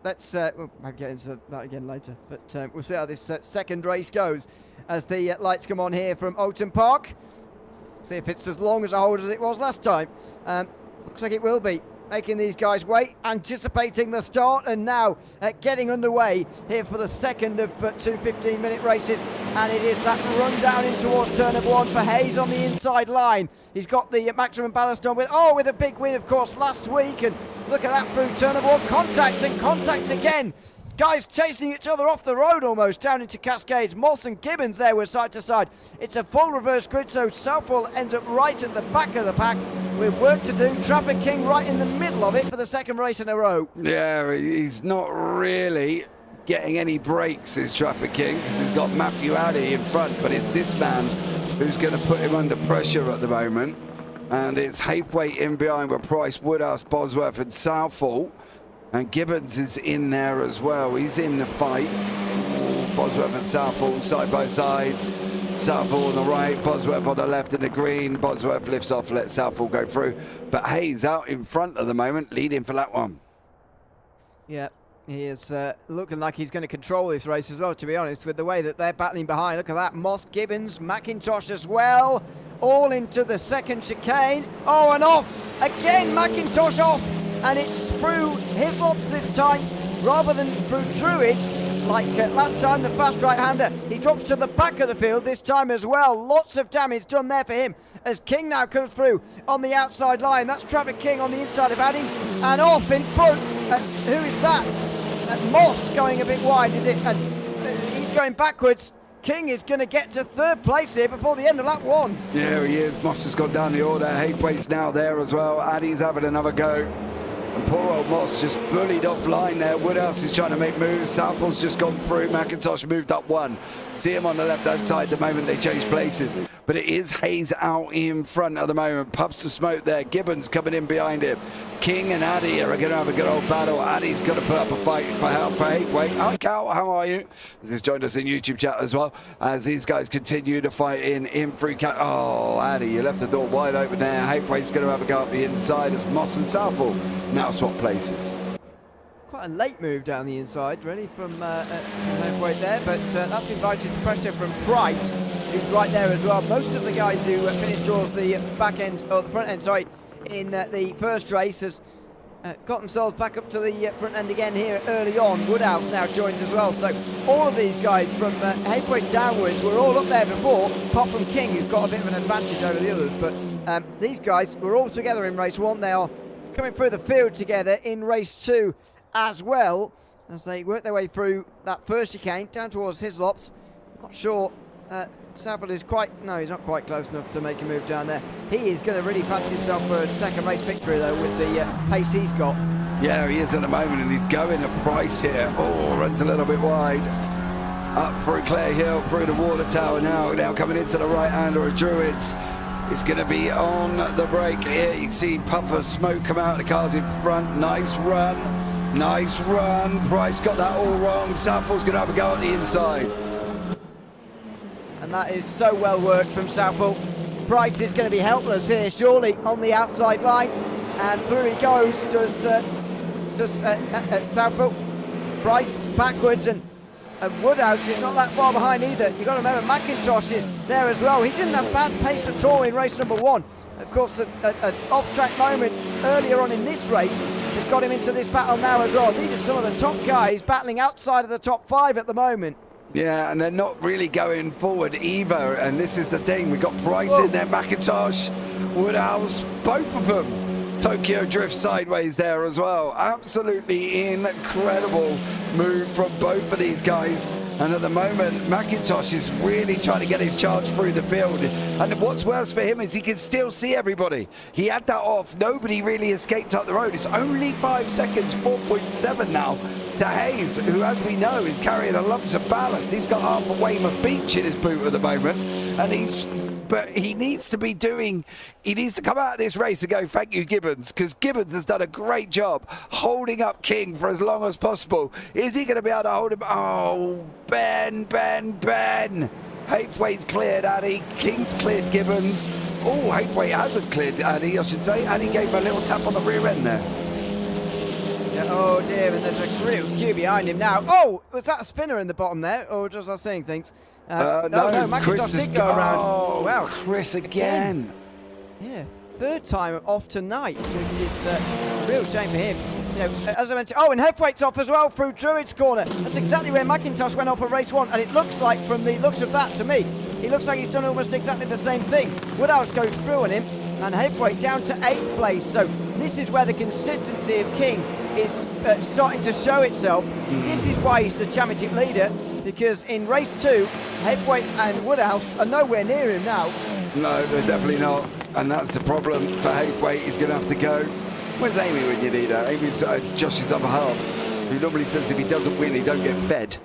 let's we'll maybe get into that again later. But we'll see how this second race goes as the lights come on here from Oulton Park. See if it's as long as a hold as it was last time. Looks like it will be. Making these guys wait, anticipating the start, and now getting underway here for the second of two 15-minute races. And it is that run down in towards turn number 1 for Hayes on the inside line. He's got the maximum ballast on with a big win, of course, last week. And look at that through turn number 1. Contact and contact again. Guys chasing each other off the road almost down into Cascades. Moss and Gibbons there were side to side. It's a full reverse grid, so Southwell ends up right at the back of the pack with work to do. Traffic King right in the middle of it for the second race in a row. Yeah, he's not really getting any breaks, is Traffic King, because he's got Matthew Addy in front, but it's this man who's going to put him under pressure at the moment. And it's Haythwaite in behind with Price, Woodhouse, Bosworth and Southall. And Gibbons is in there as well. He's in the fight. Bosworth and Southall side by side. Southall on the right, Bosworth on the left in the green. Bosworth lifts off, lets Southall go through. But Hayes out in front at the moment, leading for that one. Yeah, he is looking like he's going to control this race as well, to be honest, with the way that they're battling behind. Look at that, Moss, Gibbons, McIntosh as well. All into the second chicane. Oh, and off. Again, McIntosh off. And it's through Hislops this time, rather than through Druids, like last time, the fast right-hander. He drops to the back of the field this time as well. Lots of damage done there for him as King now comes through on the outside line. That's Traffic King on the inside of Addy. And off in front. Who is that? Moss going a bit wide, is it? And he's going backwards. King is going to get to third place here before the end of lap 1. Yeah, he is. Moss has gone down the order. Haythwaite's now there as well. Addy's having another go. And poor old Moss just bullied offline there. Woodhouse is trying to make moves. Southall's just gone through. McIntosh moved up 1. See him on the left-hand side the moment they change places. But it is Hayes out in front at the moment. Puffs the smoke there. Gibbons coming in behind him. King and Addy are going to have a good old battle. Addy's going to put up a fight for Haythwaite. Hi, Cal. How are you? He's joined us in YouTube chat as well as these guys continue to fight in free cat. Oh, Addy, you left the door wide open there. Haythwaite's going to have a go up the inside as Moss and Southall now swap places. Quite a late move down the inside, really, from Haythwaite there, but that's invited pressure from Price, who's right there as well. Most of the guys who finished towards the back end, or the front end, sorry, in the first race has got themselves back up to the front end again here early on. Woodhouse now joins as well, so all of these guys from Haythwaite downwards were all up there before, apart from King, who's got a bit of an advantage over the others, but these guys were all together in race 1. They are coming through the field together in race 2 as well, as they work their way through that first chicane down towards Hislops. Not sure Saville is he's not quite close enough to make a move down there. He is going to really fancy himself for a second race victory though, with the pace he's got. Yeah, he is at the moment, and he's going at Price here. Oh, runs a little bit wide. Up through Clare Hill, through the water tower now coming into the right-hander of Druids. It's going to be on the break here. You can see puff of smoke come out of the cars in front. Nice run. Nice run. Price got that all wrong. Southall's going to have a go at the inside. And that is so well worked from Southall. Price is going to be helpless here, surely, on the outside line. And through he goes. Does Southall. Price backwards, and Woodhouse is not that far behind either. You've got to remember McIntosh is there as well. He didn't have bad pace at all in race number 1. Of course, an off-track moment earlier on in this race has got him into this battle now as well. These are some of the top guys battling outside of the top 5 at the moment. Yeah, and they're not really going forward either. And this is the thing. We've got Price in there, McIntosh, Woodhouse, both of them Tokyo drift sideways there as well. Absolutely incredible move from both of these guys. And at the moment, McIntosh is really trying to get his charge through the field. And what's worse for him is he can still see everybody. He had that off. Nobody really escaped up the road. It's only 5 seconds, 4.7 now to Hayes, who, as we know, is carrying a lump of ballast. He's got half a Weymouth Beach in his boot at the moment. But he needs to come out of this race and go, thank you, Gibbons, because Gibbons has done a great job holding up King for as long as possible. Is he going to be able to hold him? Oh, Ben. Haythwaite's cleared Addy. King's cleared Gibbons. Oh, Haythwaite hasn't cleared Addy, I should say. Addy gave him a little tap on the rear end there. Yeah, oh dear, and there's a real queue behind him now. Oh, was that a spinner in the bottom there, or just us seeing things? No, McIntosh did go around. Oh, wow, Chris again. Yeah, third time off tonight, which is a real shame for him. You know, as I mentioned, and Haythwaite's off as well through Druid's corner. That's exactly where McIntosh went off at race 1, and it looks like, from the looks of that to me, it looks like he's done almost exactly the same thing. Woodhouse goes through on him, and Haythwaite down to 8th place. So this is where the consistency of King is starting to show itself. This is why he's the championship leader, because in race 2, Haythwaite and Woodhouse are nowhere near him now. No, they're definitely not, and that's the problem for Haythwaite. He's going to have to go. Where's Amy when you need her? Amy's Josh's other half, who normally says if he doesn't win, he don't get fed.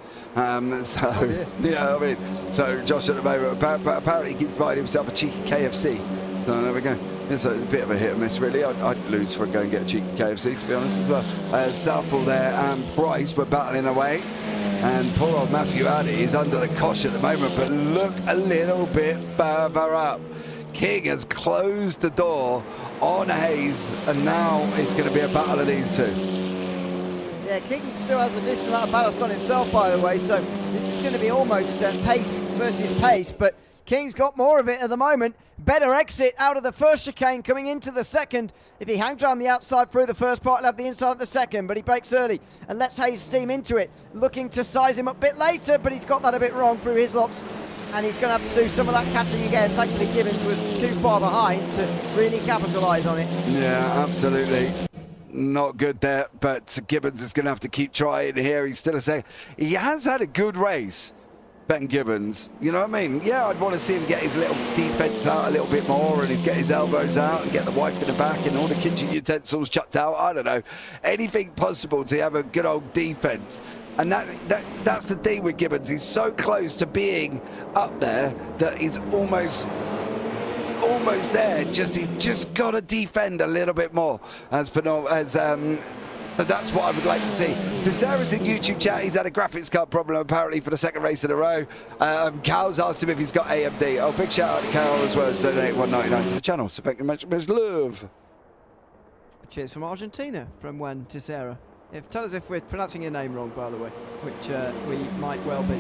So Josh at the moment apparently keeps buying himself a cheeky KFC. So there we go. It's a bit of a hit and miss, really. I'd lose for going and get a cheeky KFC, to be honest, as well. Southall there and Price were battling away. And poor old Matthew Addy is under the cosh at the moment, but look a little bit further up. King has closed the door on Hayes, and now it's going to be a battle of these two. Yeah, King still has a decent amount of ballast on himself, by the way, so this is going to be almost pace versus pace, but King's got more of it at the moment. Better exit out of the first chicane coming into the second. If he hangs around the outside through the first part, he'll have the inside at the second, but he breaks early and lets Hayes steam into it. Looking to size him up a bit later, but he's got that a bit wrong through his lops, and he's going to have to do some of that catching again. Thankfully, Gibbons was too far behind to really capitalise on it. Yeah, absolutely. Not good there, but Gibbons is going to have to keep trying here. He's still a second. He has had a good race, Ben Gibbons. You know what I mean? Yeah, I'd want to see him get his little defence out a little bit more, and he's get his elbows out and get the wife in the back and all the kitchen utensils chucked out. I don't know. Anything possible to have a good old defence. And that's the thing with Gibbons. He's so close to being up there that he's almost there. He's just got to defend a little bit more. So that's what I would like to see. So Sarah's in YouTube chat. He's had a graphics card problem apparently for the second race in a row. Cal's asked him if he's got AMD. Oh, big shout out to Cal as well as donating $1.99 to the channel. So thank you much love. Cheers from Argentina, from when to Sarah. Tell us if we're pronouncing your name wrong, by the way, which we might well be.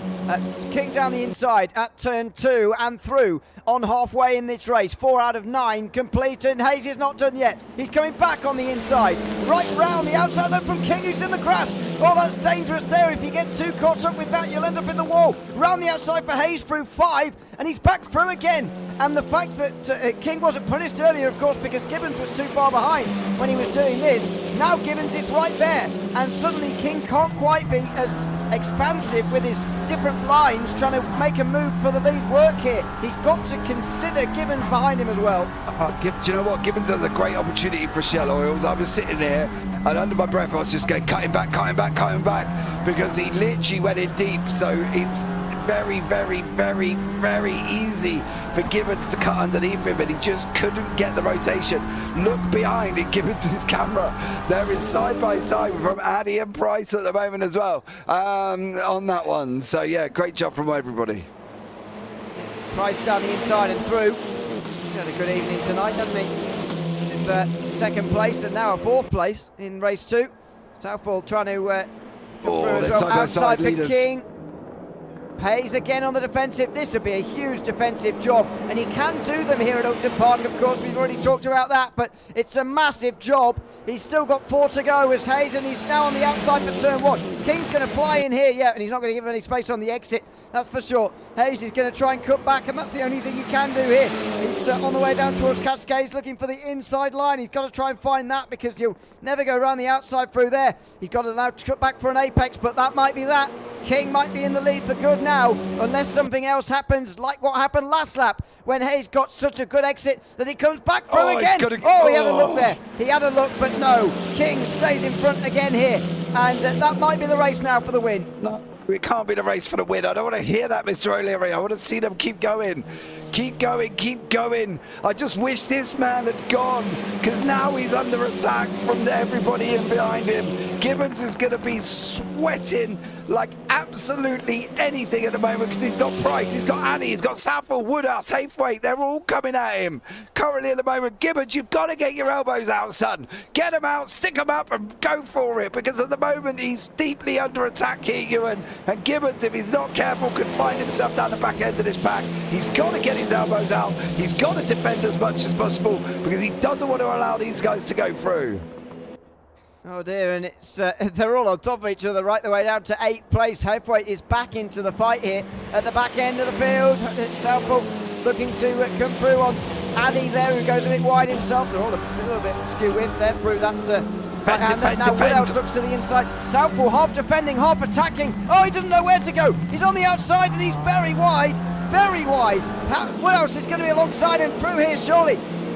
King down the inside at turn 2 and through on halfway in this race. 4 out of 9 complete, and Hayes is not done yet. He's coming back on the inside. Right round the outside though from King, who's in the grass. Oh, that's dangerous there. If you get too caught up with that, you'll end up in the wall. Round the outside for Hayes through 5, and he's back through again. And the fact that King wasn't punished earlier, of course, because Gibbons was too far behind when he was doing this. Now Gibbons is right there, and suddenly King can't quite be as expansive with his different lines trying to make a move for the lead work here. He's got to consider Gibbons behind him as well. Do you know what? Gibbons has a great opportunity for Shell Oils. I was sitting there and under my breath I was just going cut him back, because he literally went in deep. So it's very, very, very, very easy for Gibbons to cut underneath him, and he just couldn't get the rotation. Look behind in Gibbons' camera. They're in side by side from Addy and Price at the moment as well on that one. So yeah, great job from everybody. Price down the inside and through. He's had a good evening tonight, hasn't he? With second place and now a 4th place in race 2. Southall trying to come through as well. Outside for King. Hayes again on the defensive. This would be a huge defensive job, and he can do them here at Oulton Park. Of course, we've already talked about that, but it's a massive job. He's still got 4 to go as Hayes, and he's now on the outside for turn 1. King's going to fly in here, yeah, and he's not going to give him any space on the exit, that's for sure. Hayes is going to try and cut back, and that's the only thing he can do here. He's on the way down towards Cascades, looking for the inside line. He's got to try and find that, because you'll never go around the outside through there. He's got to now cut back for an apex, but that might be that. King might be in the lead for good now, unless something else happens, like what happened last lap, when Hayes got such a good exit that he comes back through again. He had a look there. He had a look, but no. King stays in front again here, and that might be the race now for the win. No, it can't be the race for the win. I don't want to hear that, Mr. O'Leary. I want to see them keep going. Keep going, keep going. I just wish this man had gone, because now he's under attack from everybody in behind him. Gibbons is going to be sweating like absolutely anything at the moment, because he's got Price, he's got Annie, he's got Southall, Woodhouse, Haythwaite. They're all coming at him. Currently at the moment, Gibbons, you've got to get your elbows out, son. Get them out, stick them up and go for it, because at the moment he's deeply under attack here, Ewan. And Gibbons, if he's not careful, could find himself down the back end of this pack. He's got to get his elbows out. He's got to defend as much as possible, because he doesn't want to allow these guys to go through. Oh dear, and it's they're all on top of each other right the way down to 8th place. Haythwaite is back into the fight here at the back end of the field. Southall looking to come through on Addy there, who goes a bit wide himself. They're all a little bit skew with there through that backhand. Now Woodhouse looks to the inside. Southall half defending, half attacking. Oh, he doesn't know where to go. He's on the outside and he's very wide, very wide. Woodhouse is going to be alongside him through here, surely.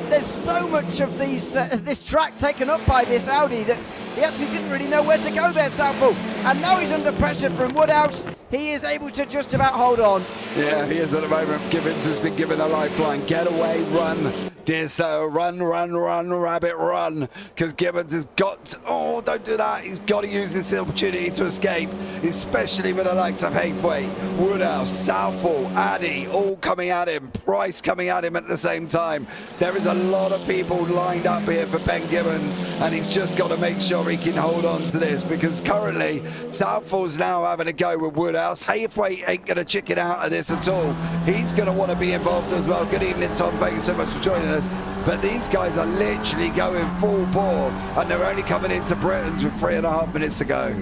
There's so much of these this track taken up by this Audi that he actually didn't really know where to go there, Southall. And now he's under pressure from Woodhouse. He is able to just about hold on. Yeah, he is at the moment. Gibbons has been given a lifeline. Get away, run, dear sir. Run, run, run, rabbit, run. Because Gibbons has got, oh, don't do that. He's got to use this opportunity to escape, especially with the likes of Haythwaite, Woodhouse, Southall, Addy, all coming at him. Price coming at him at the same time. There is a lot of people lined up here for Ben Gibbons, and he's just got to make sure he can hold on to this, because currently Southall's now having a go with Woodhouse. Haythwaite ain't going to chicken out of this at all. He's going to want to be involved as well. Good evening, Tom. Thank you so much for joining us. But these guys are literally going full bore, and they're only coming into Britain's with 3.5 minutes to go.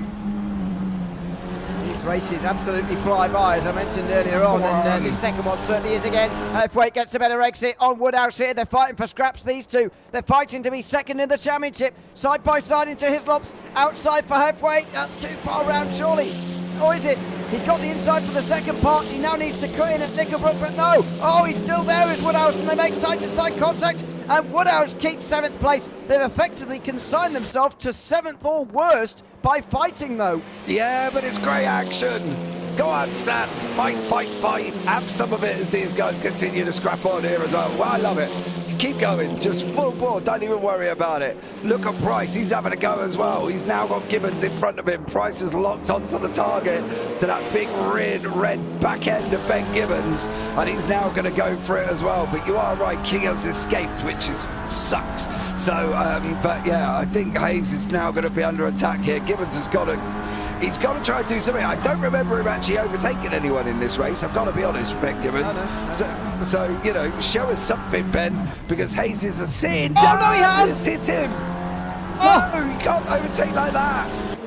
These races absolutely fly by, as I mentioned earlier on, and this second one certainly is again. Haythwaite gets a better exit on Woodhouse here. They're fighting for scraps, these two. They're fighting to be second in the championship. Side by side into Hislops. Outside for Haythwaite. That's too far round, surely. Or is it? He's got the inside for the second part. He now needs to cut in at Nickelbrook, but no. Oh, he's still there as Woodhouse, and they make side-to-side contact, and Woodhouse keeps 7th place. They've effectively consigned themselves to 7th or worst by fighting, though. Yeah, but it's great action. Go on, Sam. Fight, fight, fight. Have some of it as these guys continue to scrap on here as well. Well, I love it. Keep going. Just full bore. Don't even worry about it. Look at Price. He's having a go as well. He's now got Gibbons in front of him. Price is locked onto the target, to that big red back end of Ben Gibbons, and he's now going to go for it as well. But you are right. King has escaped, which sucks. So, but yeah, I think Hayes is now going to be under attack here. Gibbons has got to... He's got to try and do something. I don't remember him actually overtaking anyone in this race. I've got to be honest, Ben Gibbons. No. So, you know, show us something, Ben, because Hayes is a sin. Oh, no, he has! Hit him! Oh, no, you can't overtake like that.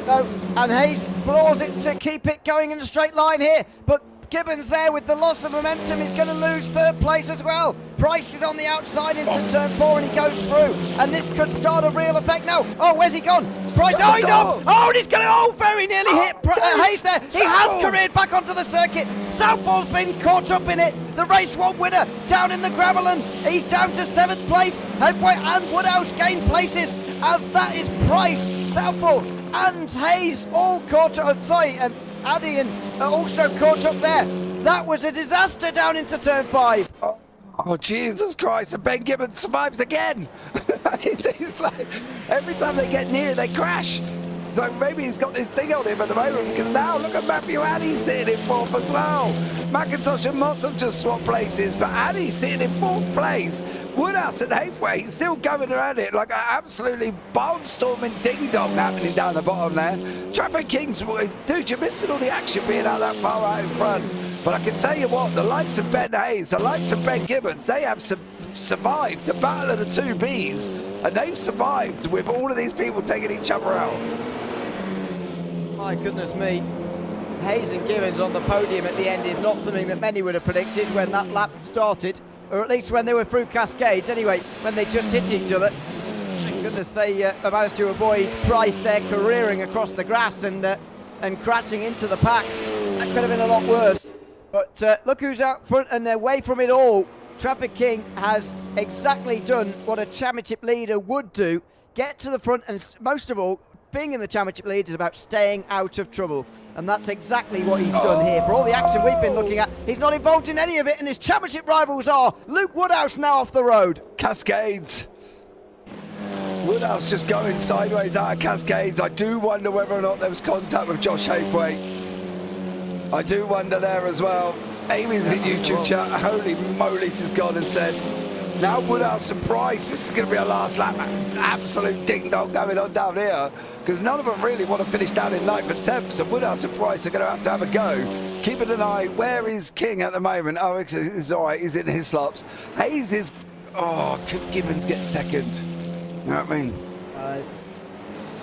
No, and Hayes floors it to keep it going in a straight line here, but Gibbons there with the loss of momentum is going to lose 3rd place as well. Price is on the outside into turn 4 and he goes through, and this could start a real effect now. Oh, where's he gone? Price, oh, he's up! Oh, and he's going to, very nearly hit Hayes there. He has careered back onto the circuit. Southall's been caught up in it. The race 1 winner down in the gravel, and he's down to 7th place. Haythwaite and Woodhouse gain places, as that is Price, Southall and Hayes all caught up. Addy and also caught up there. That was a disaster down into turn 5. Oh, Jesus Christ, and Ben Gibbons survives again. It's like, every time they get near, they crash. So maybe he's got this thing on him at the moment, because now look at Matthew Addy sitting in 4th as well. McIntosh and Moss have just swapped places, but Addy sitting in 4th place. Woodhouse and Hathwaite still going around it like an absolutely barnstorming ding-dong happening down the bottom there. Traffic Kings, dude, you're missing all the action being out that far out in front. But I can tell you what, the likes of Ben Hayes, the likes of Ben Gibbons, they have survived the battle of the 2Bs, and they've survived with all of these people taking each other out. My goodness me. Hayes and Gibbons on the podium at the end is not something that many would have predicted when that lap started, or at least when they were through Cascades. Anyway, when they just hit each other, thank goodness they managed to avoid Price there careering across the grass and crashing into the pack. That could have been a lot worse. But look who's out front and away from it all. Traffic King has exactly done what a championship leader would do. Get to the front, and most of all, being in the championship lead is about staying out of trouble. And that's exactly what he's done here. For all the action we've been looking at, he's not involved in any of it, and his championship rivals are Luke Woodhouse now off the road. Cascades. Woodhouse just going sideways out of Cascades. I do wonder whether or not there was contact with Josh Hathwaite. I do wonder there as well. Amy's in YouTube chat. Holy moly, has gone and said, now Woodhouse and Price, this is going to be a last lap. Absolute ding-dong going on down here, because none of them really want to finish down in 9th and 10th, so Woodhouse and Price are going to have a go. Keeping an eye, where is King at the moment? Oh, it's all right, he's in his slops. Hayes is, could Gibbons get second? You know what I mean?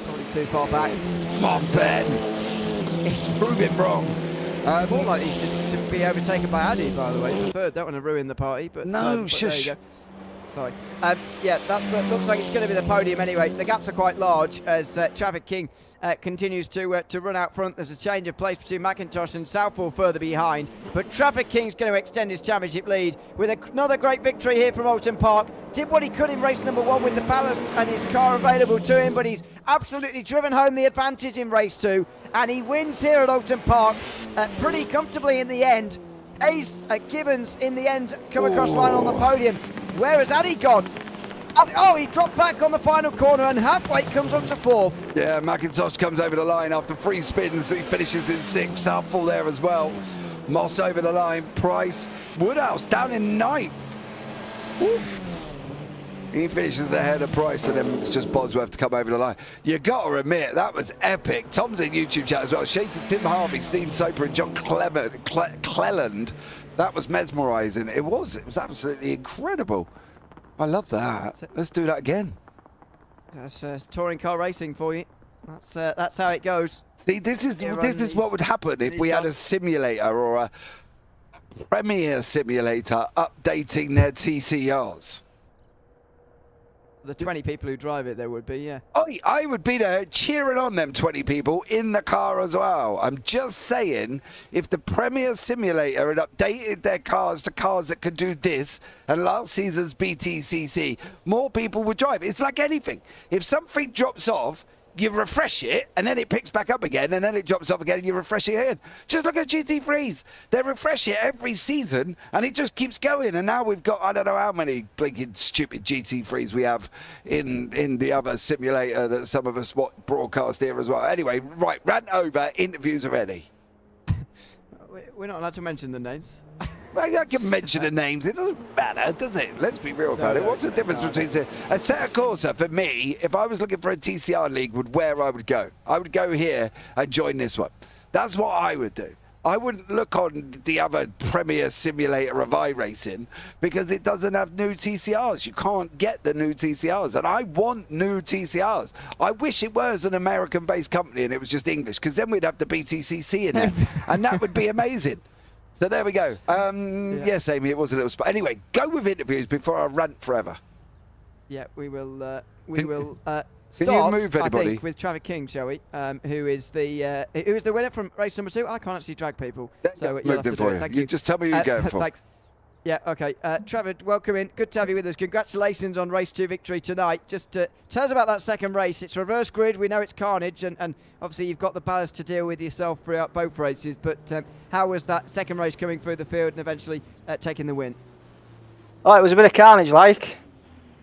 Probably too far back. Come on, Ben. Prove him wrong. More likely to be overtaken by Addy, by the way. The third, don't want to ruin the party, but no, but shush. There you go. Sorry. Yeah, that looks like it's going to be the podium anyway. The gaps are quite large as Traffic King continues to run out front. There's a change of place between McIntosh and Southall further behind, but Traffic King's going to extend his championship lead with another great victory here from Oulton Park. Did what he could in race number 1 with the ballast and his car available to him, but he's absolutely driven home the advantage in race 2, and he wins here at Oulton Park pretty comfortably in the end. Hayes Gibbons in the end come across line on the podium. Where has Addy gone? He dropped back on the final corner, and Hathwaite comes on to 4th. Yeah, McIntosh comes over the line after 3 spins. He finishes in 6th. Southall there as well. Moss over the line. Price. Woodhouse down in 9th. Woo. He finishes ahead of Price, and then it's just Bosworth to come over the line. You got to admit, that was epic. Tom's in YouTube chat as well. Shades of Tim Harvey, Steve Soper, and John Cleland. That was mesmerising. It was absolutely incredible. I love that. Let's do that again. That's touring car racing for you. That's how it goes. See, this is what would happen if we had a simulator or a Premier simulator updating their TCRs. The 20 people who drive it, there would be, yeah. I would be there cheering on them 20 people in the car as well. I'm just saying, if the Premier Simulator had updated their cars to cars that could do this, and last season's BTCC, more people would drive. It's like anything. If something drops off, you refresh it, and then it picks back up again, and then it drops off again, and you refresh it again. Just look at GT3s. They refresh it every season, and it just keeps going. And now we've got, I don't know how many blinking stupid GT3s we have in the other simulator that some of us broadcast here as well. Anyway, right, rant over, interviews are ready. We're not allowed to mention the names. Well, I can mention the names. It doesn't matter, does it? Let's be real about it. What's the difference between a Assetto Corsa? For me, if I was looking for a TCR league, where I would go? I would go here and join this one. That's what I would do. I wouldn't look on the other Premier Simulator of iRacing because it doesn't have new TCRs. You can't get the new TCRs, and I want new TCRs. I wish it was an American-based company and it was just English, because then we'd have the BTCC in there, and that would be amazing. So there we go. Yes, Amy, it was a little spot. Anyway, go with interviews before I rant forever. Yeah, we will. Can you move anybody? I think, with Traffic King, shall we? Who is the winner from race number 2? I can't actually drag people, so you'll have to do it. Thank you. Just tell me who you're going for. Thanks. Yeah, okay. Trevor, welcome in. Good to have you with us. Congratulations on race 2 victory tonight. Just tell us about that second race. It's reverse grid. We know it's carnage, and obviously you've got the ballast to deal with yourself throughout both races. But how was that second race coming through the field and eventually taking the win? Oh, it was a bit of carnage, like.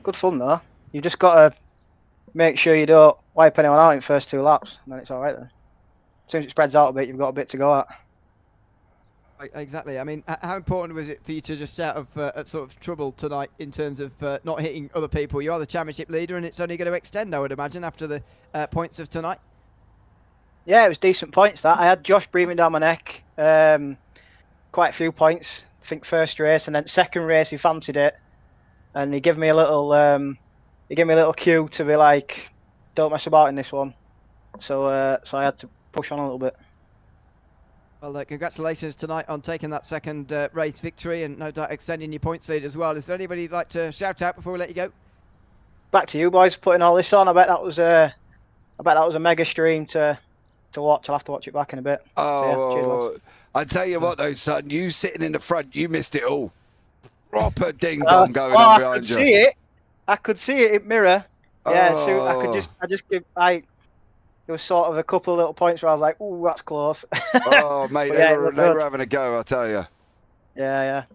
Good fun, though. You just got to make sure you don't wipe anyone out in first 2 laps, and then it's all right then. As soon as it spreads out a bit, you've got a bit to go at. Exactly. I mean, how important was it for you to just out of sort of trouble tonight in terms of not hitting other people? You are the championship leader, and it's only going to extend, I would imagine, after the points of tonight. Yeah, it was decent points. That I had Josh breathing down my neck. Quite a few points. I think first race, and then second race he fancied it, and he gave me a little cue to be like, don't mess about in this one. So I had to push on a little bit. Well, congratulations tonight on taking that second race victory, and no doubt extending your points lead as well. Is there anybody you'd like to shout out before we let you go? Back to you boys for putting all this on. I bet that was a mega stream to watch. I'll have to watch it back in a bit. Oh, so, I tell you what though, son, you sitting in the front, you missed it all. Proper ding dong going on behind you. I could see it in mirror. Yeah, so there was sort of a couple of little points where I was like, "Ooh, that's close." Oh, mate, they were having a go, I tell you. Yeah.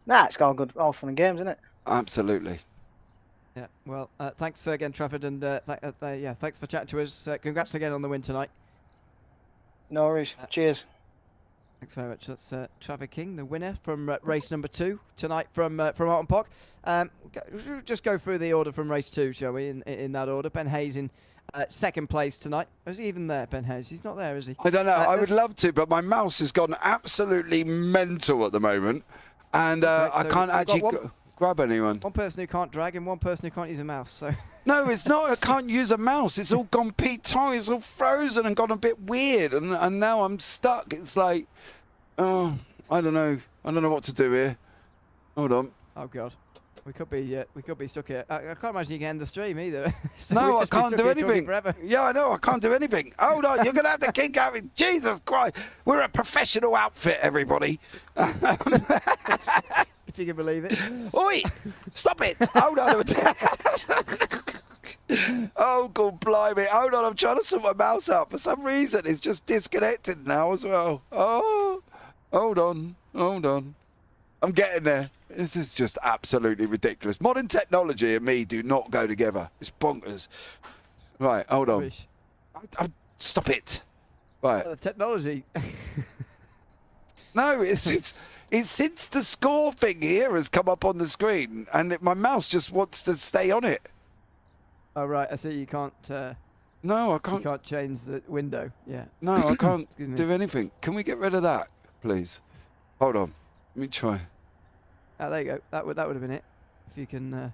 Nah, it's gone good. All fun and games, isn't it? Absolutely. Yeah. Well, thanks again, Trafford, and thanks for chatting to us. Congrats again on the win tonight. No worries. Cheers. Thanks very much. That's Trafford King, the winner from race number 2 tonight from Oulton Park. Just go through the order from race 2, shall we? In that order, Ben Hayes in second place tonight. Is he even there, Ben Hayes? He's not there, is he? I don't know. I would love to, but my mouse has gone absolutely mental at the moment, and I can't actually grab anyone. One person who can't drag and one person who can't use a mouse. So no, it's not. I can't use a mouse. It's all gone P-tie. It's all frozen and gone a bit weird, and now I'm stuck. It's like, oh, I don't know. I don't know what to do here. Hold on. Oh God. We could be stuck here. I can't imagine you can end the stream either. So no, I can't do anything. Yeah, I know. I can't do anything. Hold on. You're going to have to keep going. Jesus Christ. We're a professional outfit, everybody. If you can believe it. Oi! Stop it. Hold on. Oh, God, blimey. Hold on. I'm trying to sort my mouse out. For some reason, it's just disconnected now as well. Oh, hold on. I'm getting there. This is just absolutely ridiculous. Modern technology and me do not go together. It's bonkers. Right, hold on. Stop it. Right. The technology. No, it's since the score thing here has come up on the screen, and my mouse just wants to stay on it. Oh right, I see. You can't. No, I can't. You can't change the window. Yeah. No, I can't do anything. Can we get rid of that, please? Hold on. Let me try. Oh, there you go. That would have been it. If you can. I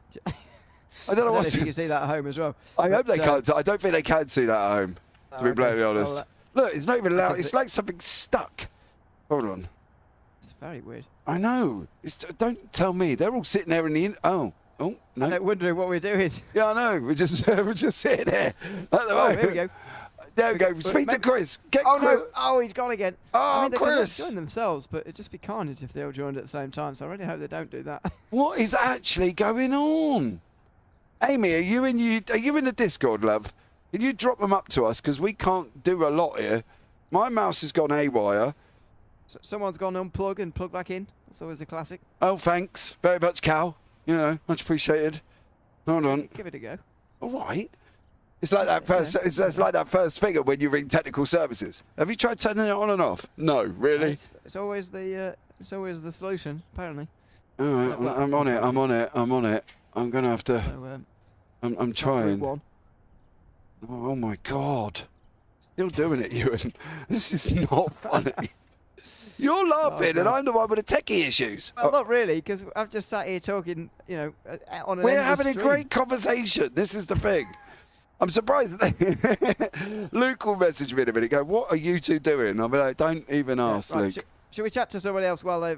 don't know if you can see that at home as well. I hope they can't. I don't think they can see that at home. To be blatantly honest. Well, look, it's not even allowed. It's like something stuck. Hold on. It's very weird. I know. Don't tell me. They're all sitting there in the. Oh no. I'm wondering what we're doing. Yeah, I know. We're just sitting there. Here we go. There we go. Speak to Chris. Get Chris. No. Oh, he's gone again. Oh, I mean, they Chris. could join themselves, but it'd just be carnage if they all joined at the same time. So I really hope they don't do that. What is actually going on? Amy, are you in the Discord, love? Can you drop them up to us? Because we can't do a lot here. My mouse has gone haywire. Someone's gone unplug and plug back in. That's always a classic. Oh, thanks very much, Cal. You know, much appreciated. Hold on. Give it a go. All right. It's like that first. It's like that first figure when you ring technical services. Have you tried turning it on and off? No, really. It's always the solution, apparently. All right, I'm on it. I'm gonna have to. So, I'm trying. Oh my God! Still doing it, Ewan. This is not funny. You're laughing, and I'm the one with the techie issues. Well, not really, because I've just sat here talking. You know, on an. We're having a great conversation. This is the thing. I'm surprised. Luke will message me in a minute. Go, what are you two doing? I'll be like, don't even ask, right, Luke. Should we chat to somebody else while they?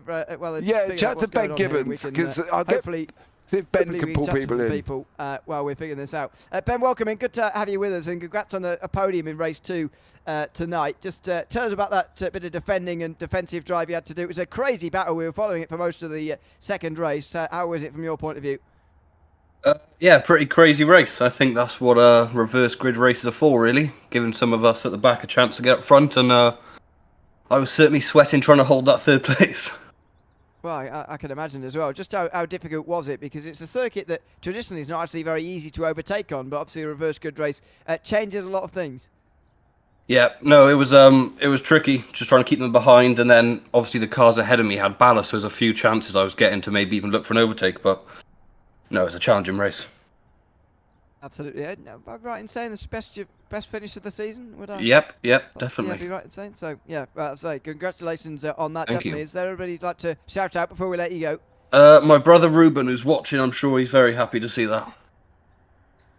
Yeah, chat to Ben Gibbons because hopefully. See if Ben can pull people in. While we're figuring this out. Ben, welcome in. Good to have you with us, and congrats on a podium in race 2 tonight. Just tell us about that bit of defending and defensive drive you had to do. It was a crazy battle. We were following it for most of the second race. How was it from your point of view? Yeah, pretty crazy race. I think that's what reverse grid races are for, really, giving some of us at the back a chance to get up front. And I was certainly sweating trying to hold that third place. Well, I can imagine as well. Just how difficult was it? Because it's a circuit that traditionally is not actually very easy to overtake on, but obviously a reverse grid race changes a lot of things. Yeah, no, it was tricky, just trying to keep them behind, and then obviously the cars ahead of me had ballast, so there's a few chances I was getting to maybe even look for an overtake, but no, it's a challenging race. Absolutely. Am I right in saying this is best finish of the season? Would I? Yep, Yeah, definitely. be right in saying so. Yeah, well, I'd say congratulations on that. Thank definitely. you. Is there anybody you'd like to shout out before we let you go? My brother Ruben, who's watching, I'm sure he's very happy to see that.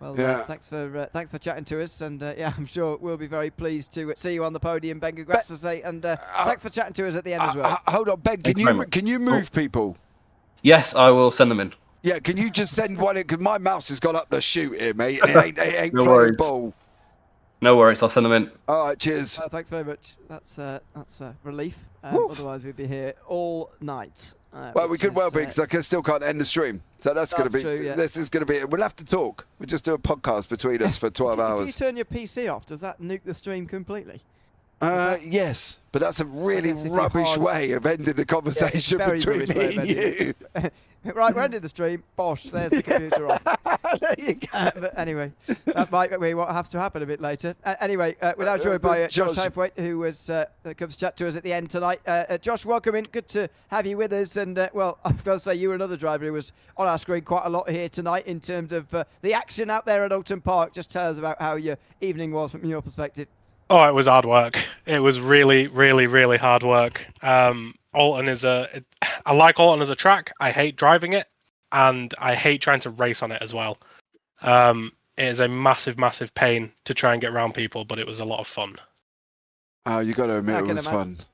Well, Yeah. thanks for chatting to us, and yeah, I'm sure we'll be very pleased to see you on the podium, Ben. Congrats to say, and thanks for chatting to us at the end as well. Hold on, Ben. Can you move people? Yes, I will send them in. Yeah, can you just send one in? Because my mouse has gone up the chute here, mate. And it ain't No playing worries. ball. No worries, I'll send them in. All right, cheers. Thanks very much. That's relief. Otherwise, we'd be here all night. Well, we could well be, because I still can't end the stream. So that's going to be, true, yeah. this is going to be, we'll have to talk. We'll just do a podcast between us for 12 If hours. you turn your PC off, does that nuke the stream completely? Yes, but that's a really guess if you rubbish pause- way of ending the conversation very between rubbish way me of and ending you. Right, we're ending the stream. Bosh, there's the computer off. There you go. But anyway, that might be what has to happen a bit later. Anyway, we're now joined by Josh Hifthwaite, who was comes to chat to us at the end tonight. Josh, welcome in. Good to have you with us. And well, I've got to say, you were another driver who was on our screen quite a lot here tonight in terms of the action out there at Oulton Park. Just tell us about how your evening was from your perspective. Oh, it was hard work. It was really, really, really hard work. Oulton is I like Oulton as a track. I hate driving it, and I hate trying to race on it as well. It is a massive, massive pain to try and get around people, but it was a lot of fun. Oh, you got to admit I it can was imagine. fun.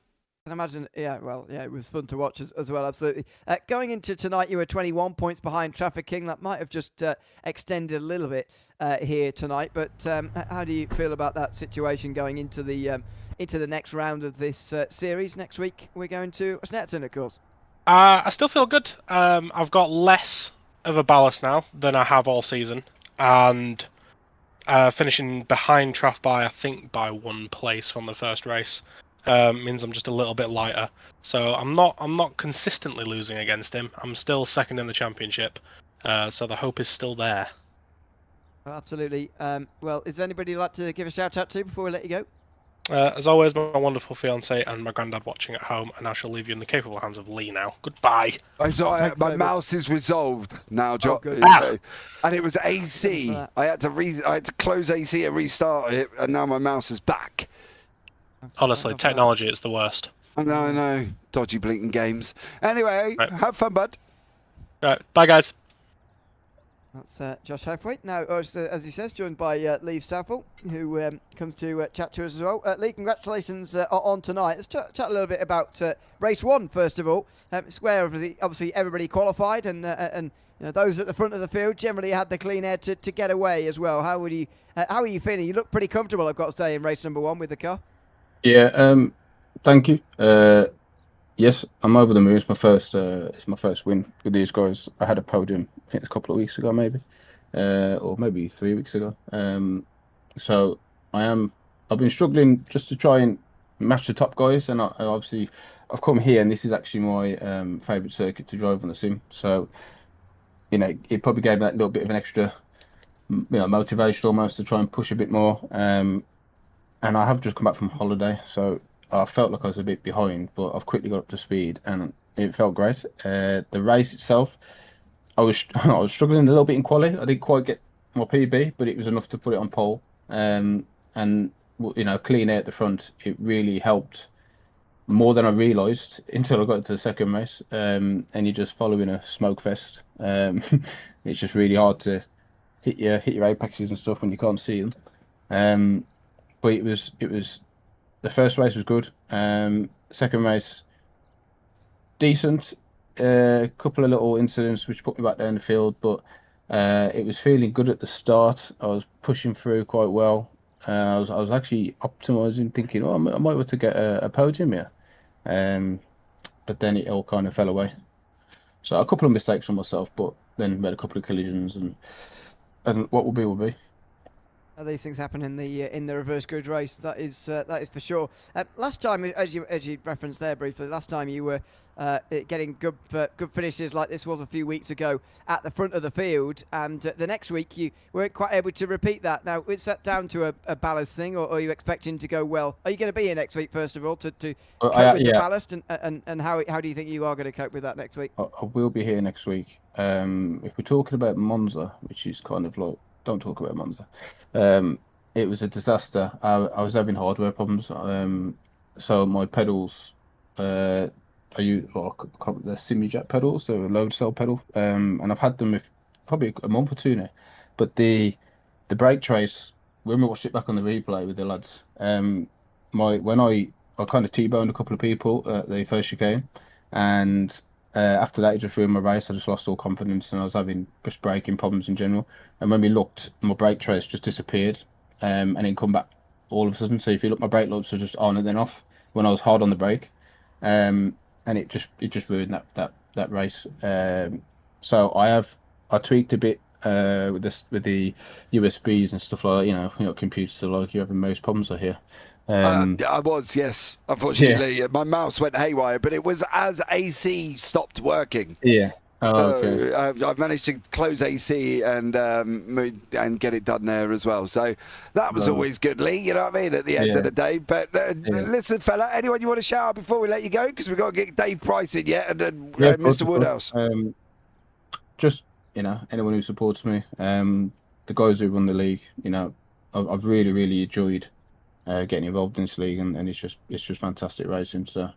I can imagine, it was fun to watch as well, absolutely. Going into tonight, you were 21 points behind Traffic King. That might have just extended a little bit here tonight, but how do you feel about that situation going into the next round of this series? Next week, we're going to Snetterton, of course. I still feel good. I've got less of a ballast now than I have all season, and finishing behind Traff I think, by 1 place from the first race. Means I'm just a little bit lighter, so I'm not consistently losing against him. I'm still second in the championship, so the hope is still there. Absolutely. Well, is there anybody you'd like to give a shout out to before we let you go? As always, my wonderful fiance and my granddad watching at home, and I shall leave you in the capable hands of Lee now. Goodbye. So my mouse is resolved now, John. good. And it was AC. I had to close AC and restart it, and now my mouse is back. Honestly, technology is the worst. I know. Dodgy blinking games. Anyway, Right. have fun, bud. Right, bye guys. That's Josh Hifthwaite. Now, as he says, joined by Lee Southall, who comes to chat to us as well. Lee, congratulations on tonight. Let's chat a little bit about race 1, first of all. It's where obviously everybody qualified, and you know, those at the front of the field generally had the clean air to get away as well. How are you feeling? You look pretty comfortable, I've got to say, in race number 1 with the car. Yeah, thank you. Yes, I'm over the moon. It's my first win with these guys. I had a podium, I think it's a couple of weeks ago, maybe, or maybe 3 weeks ago. So I've been struggling just to try and match the top guys, and I've come here, and this is actually my favourite circuit to drive on the sim. So, you know, it probably gave me that little bit of an extra, motivation almost to try and push a bit more. And I have just come back from holiday, so I felt like I was a bit behind, but I've quickly got up to speed, and it felt great. The race itself, I was struggling a little bit in quali. I didn't quite get my PB, but it was enough to put it on pole. And clean air at the front, it really helped more than I realised until I got into the second race. And you're just following a smoke fest. It's just really hard to hit your apexes and stuff when you can't see them. But it was the first race was good. Second race, decent. A couple of little incidents which put me back down the field, but it was feeling good at the start. I was pushing through quite well. I was actually optimising, thinking, I might be able to get a podium here. But then it all kind of fell away. So a couple of mistakes from myself, but then we had a couple of collisions, and what will be will be. These things happen in the reverse grid race. That is for sure. Last time, as you referenced there briefly, last time you were getting good finishes like this was a few weeks ago at the front of the field, and the next week you weren't quite able to repeat that. Now, is that down to a ballast thing, or are you expecting to go well? Are you going to be here next week first of all to cope with the ballast, and how do you think you are going to cope with that next week? I will be here next week. If we're talking about Monza, which is kind of like, don't talk about Monza. It was a disaster. I was having hardware problems. So my pedals, the Simijack pedals, they're a load cell pedal, and I've had them probably a month or two now. But the brake trace, when we watched it back on the replay with the lads, when I kind of T-boned a couple of people at the first chicane, and after that, it just ruined my race. I just lost all confidence, and I was having just braking problems in general. And when we looked, my brake trace just disappeared, and it come back all of a sudden. So if you look, my brake lights were just on and then off when I was hard on the brake, and it just ruined that race. So I tweaked a bit with the USBs and stuff like that. You know, computers are like, you're having most problems I hear. I was, yes. Unfortunately, my mouse went haywire, but it was as AC stopped working. Yeah. Oh, So okay. I've managed to close AC and get it done there as well. So that was always good, Lee. You know what I mean? At the end of the day. But listen, fella, anyone you want to shout out before we let you go? Because we've got to get Dave Price in yet, and then Mr. Woodhouse. Just anyone who supports me, the guys who run the league. I've really enjoyed getting involved in this league, and it's just fantastic racing. So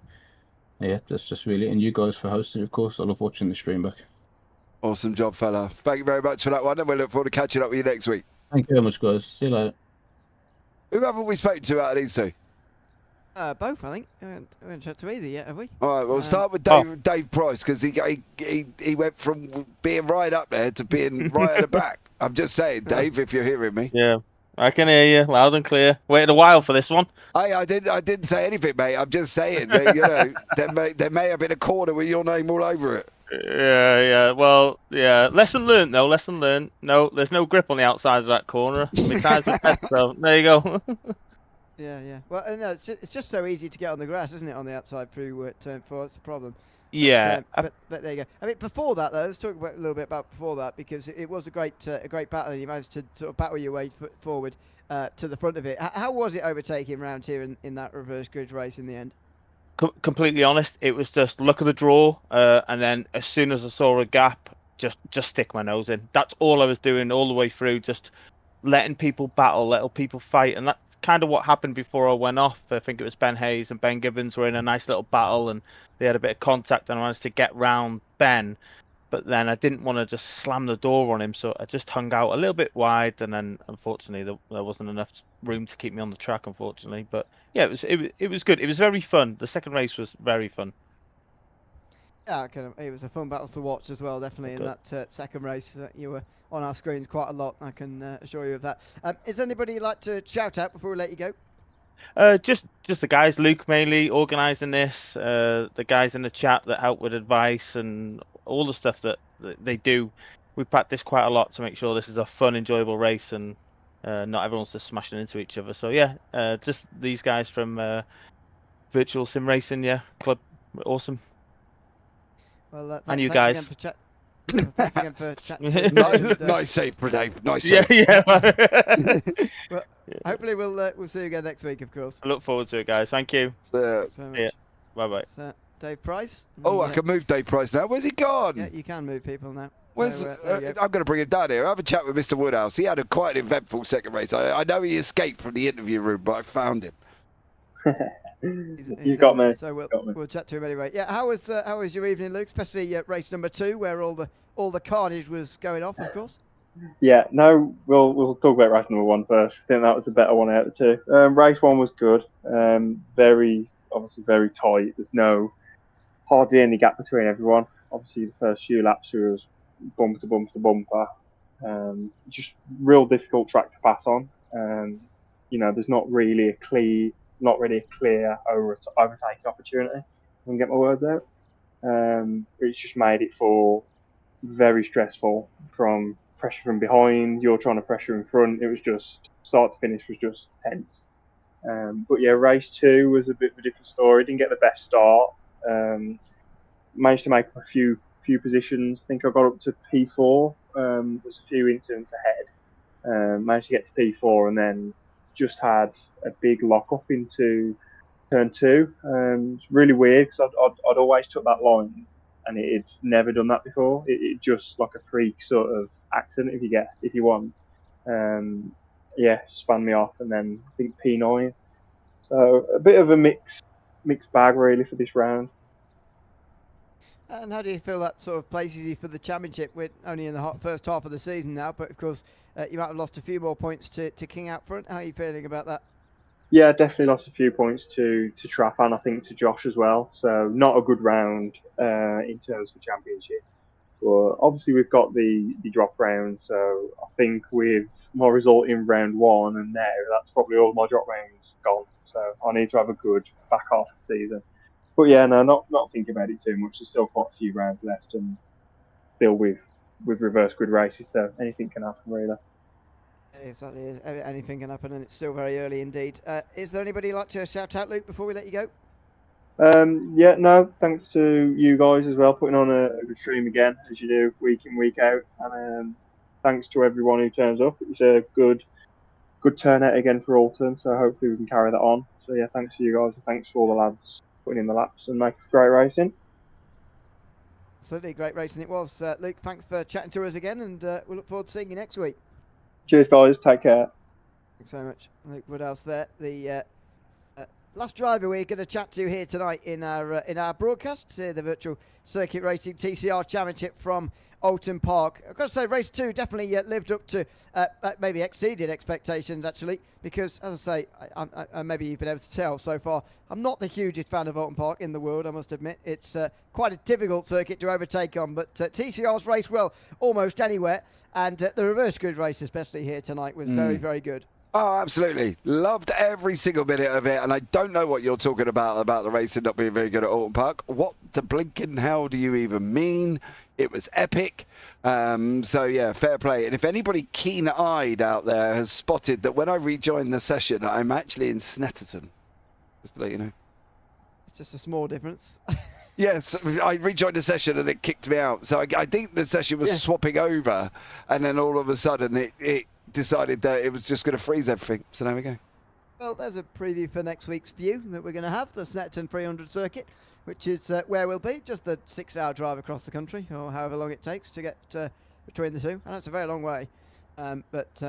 yeah, that's just really, and you guys for hosting, of course. I love watching the stream back. Awesome job, fella. Thank you very much for that one, and we look forward to catching up with you next week. Thank you very much, guys. See you later. Who haven't we spoken to out of these two? Both, I think. We haven't chatted to either yet, have we? All right, we'll start with Dave Price, because he went from being right up there to being right at the back. I'm just saying, Dave, if you're hearing me. Yeah, I can hear you loud and clear. Waited a while for this one. I didn't say anything, mate. I'm just saying that, there may have been a corner with your name all over it. Yeah. Well, yeah. Lesson learned, though. Lesson learned. No, there's no grip on the outside of that corner. My tires are dead, so there you go. Yeah. Well, no, it's just so easy to get on the grass, isn't it, on the outside through turn 4? It's the problem. Yeah. But there you go. I mean, before that, though, let's talk a little bit about before that, because it was a great battle, and you managed to sort of battle your way forward to the front of it. How was it overtaking round here in that reverse grid race in the end? Completely honest, it was just luck of the draw, and then as soon as I saw a gap, just stick my nose in. That's all I was doing all the way through, just letting people battle, letting people fight, and that's kind of what happened before I went off. I think it was Ben Hayes and Ben Gibbons were in a nice little battle, and they had a bit of contact, and I managed to get round Ben, but then I didn't want to just slam the door on him, so I just hung out a little bit wide, and then unfortunately there wasn't enough room to keep me on the track, unfortunately. But yeah, it was good. It was very fun. The second race was very fun. Yeah, it was a fun battle to watch as well, definitely, in that second race. You were on our screens quite a lot, I can assure you of that. Is anybody you'd like to shout out before we let you go? Just the guys, Luke mainly organising this, the guys in the chat that help with advice and all the stuff that they do. We practice quite a lot to make sure this is a fun, enjoyable race, and not everyone's just smashing into each other. So yeah, just these guys from Virtual Sim Racing, club, awesome. Well, and you thanks guys. Again for thanks again for chatting. Nice save, Dave. Nice save. Yeah. Well, hopefully we'll see you again next week, of course. I look forward to it, guys. Thank you. So much. Yeah. Bye. So, Dave Price. I can move Dave Price now. Where's he gone? Yeah, you can move people now. I'm going to bring him down here. Have a chat with Mr. Woodhouse. He had quite an eventful second race. I know he escaped from the interview room, but I found him. You got me. So we'll chat to him anyway. Yeah, how was your evening, Luke? Especially race number 2, where all the carnage was going off, of course. Yeah, no, we'll talk about race number 1 first. I think that was the better one out of the 2. Race 1 was good. Very tight. There's hardly any gap between everyone. Obviously, the first few laps was bumper to bumper to bumper. Just real difficult track to pass on. There's not really a clear overtaking opportunity. I can get my words out. It's just made it for very stressful from pressure from behind, you're trying to pressure in front. It was just start to finish was just tense. But yeah, race 2 was a bit of a different story. Didn't get the best start. Managed to make a few positions. I think I got up to P4. Was a few incidents ahead. Managed to get to P4 and then just had a big lock up into turn 2. It's really weird because I'd always took that line and it had never done that before. It just like a freak sort of accident if you want. Yeah, spun me off and then I think P9. So a bit of a mixed bag really for this round. And how do you feel that sort of places you for the championship? We're only in the first half of the season now, but of course you might have lost a few more points to King out front. How are you feeling about that? Yeah, definitely lost a few points to Traff and I think to Josh as well. So not a good round in terms of championship. But obviously we've got the drop round, so I think with my result in round 1 and now that's probably all my drop rounds gone. So I need to have a good back half of the season. But yeah, no, not thinking about it too much. There's still quite a few rounds left, and still with reverse grid races, so anything can happen really. Exactly, anything can happen, and it's still very early indeed. Is there anybody you'd like to shout out, Luke, before we let you go? Yeah, no, thanks to you guys as well, putting on a good stream again, as you do week in, week out. And thanks to everyone who turns up. It's a good turnout again for Oulton, so hopefully we can carry that on. So yeah, thanks to you guys, and thanks to all the lads putting in the laps and making great racing. Absolutely, great racing it was. Luke, thanks for chatting to us again, and we'll look forward to seeing you next week. Cheers, guys. Take care. Thanks so much. Luke Woodhouse there, the last driver we're going to chat to here tonight in our broadcast, the virtual circuit racing TCR Championship from Oulton Park. I've got to say, race 2 definitely lived up to, maybe exceeded expectations actually, because as I say, I maybe you've been able to tell so far, I'm not the hugest fan of Oulton Park in the world, I must admit. It's quite a difficult circuit to overtake on, but TCR's raced well almost anywhere, and the reverse grid race, especially here tonight, was very, very good. Oh, absolutely. Loved every single minute of it. And I don't know what you're talking about the racing not being very good at Oulton Park. What the blinking hell do you even mean? It was epic. So, yeah, fair play. And if anybody keen-eyed out there has spotted that when I rejoined the session, I'm actually in Snetterton. Just to let you know. It's just a small difference. Yes, I rejoined the session and it kicked me out. So I think the session was swapping over. And then all of a sudden it decided that it was just going to freeze everything. So there we go. Well, there's a preview for next week's view that we're going to have, the Snetterton 300 circuit, which is where we'll be, just the 6-hour drive across the country, or however long it takes to get between the two. I know it's a very long way. But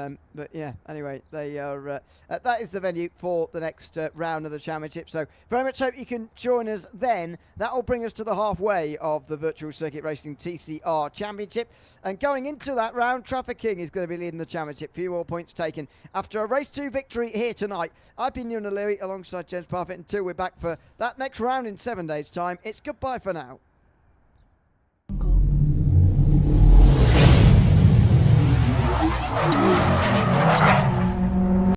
yeah, anyway, they are. That is the venue for the next round of the championship. So very much hope you can join us then. That will bring us to the halfway of the virtual circuit racing TCR Championship. And going into that round, Traffic King is going to be leading the championship. Few more points taken after a race 2 victory here tonight. I've been Ewan alongside James Parfitt, until we're back for that next round in 7 days' time. It's goodbye for now.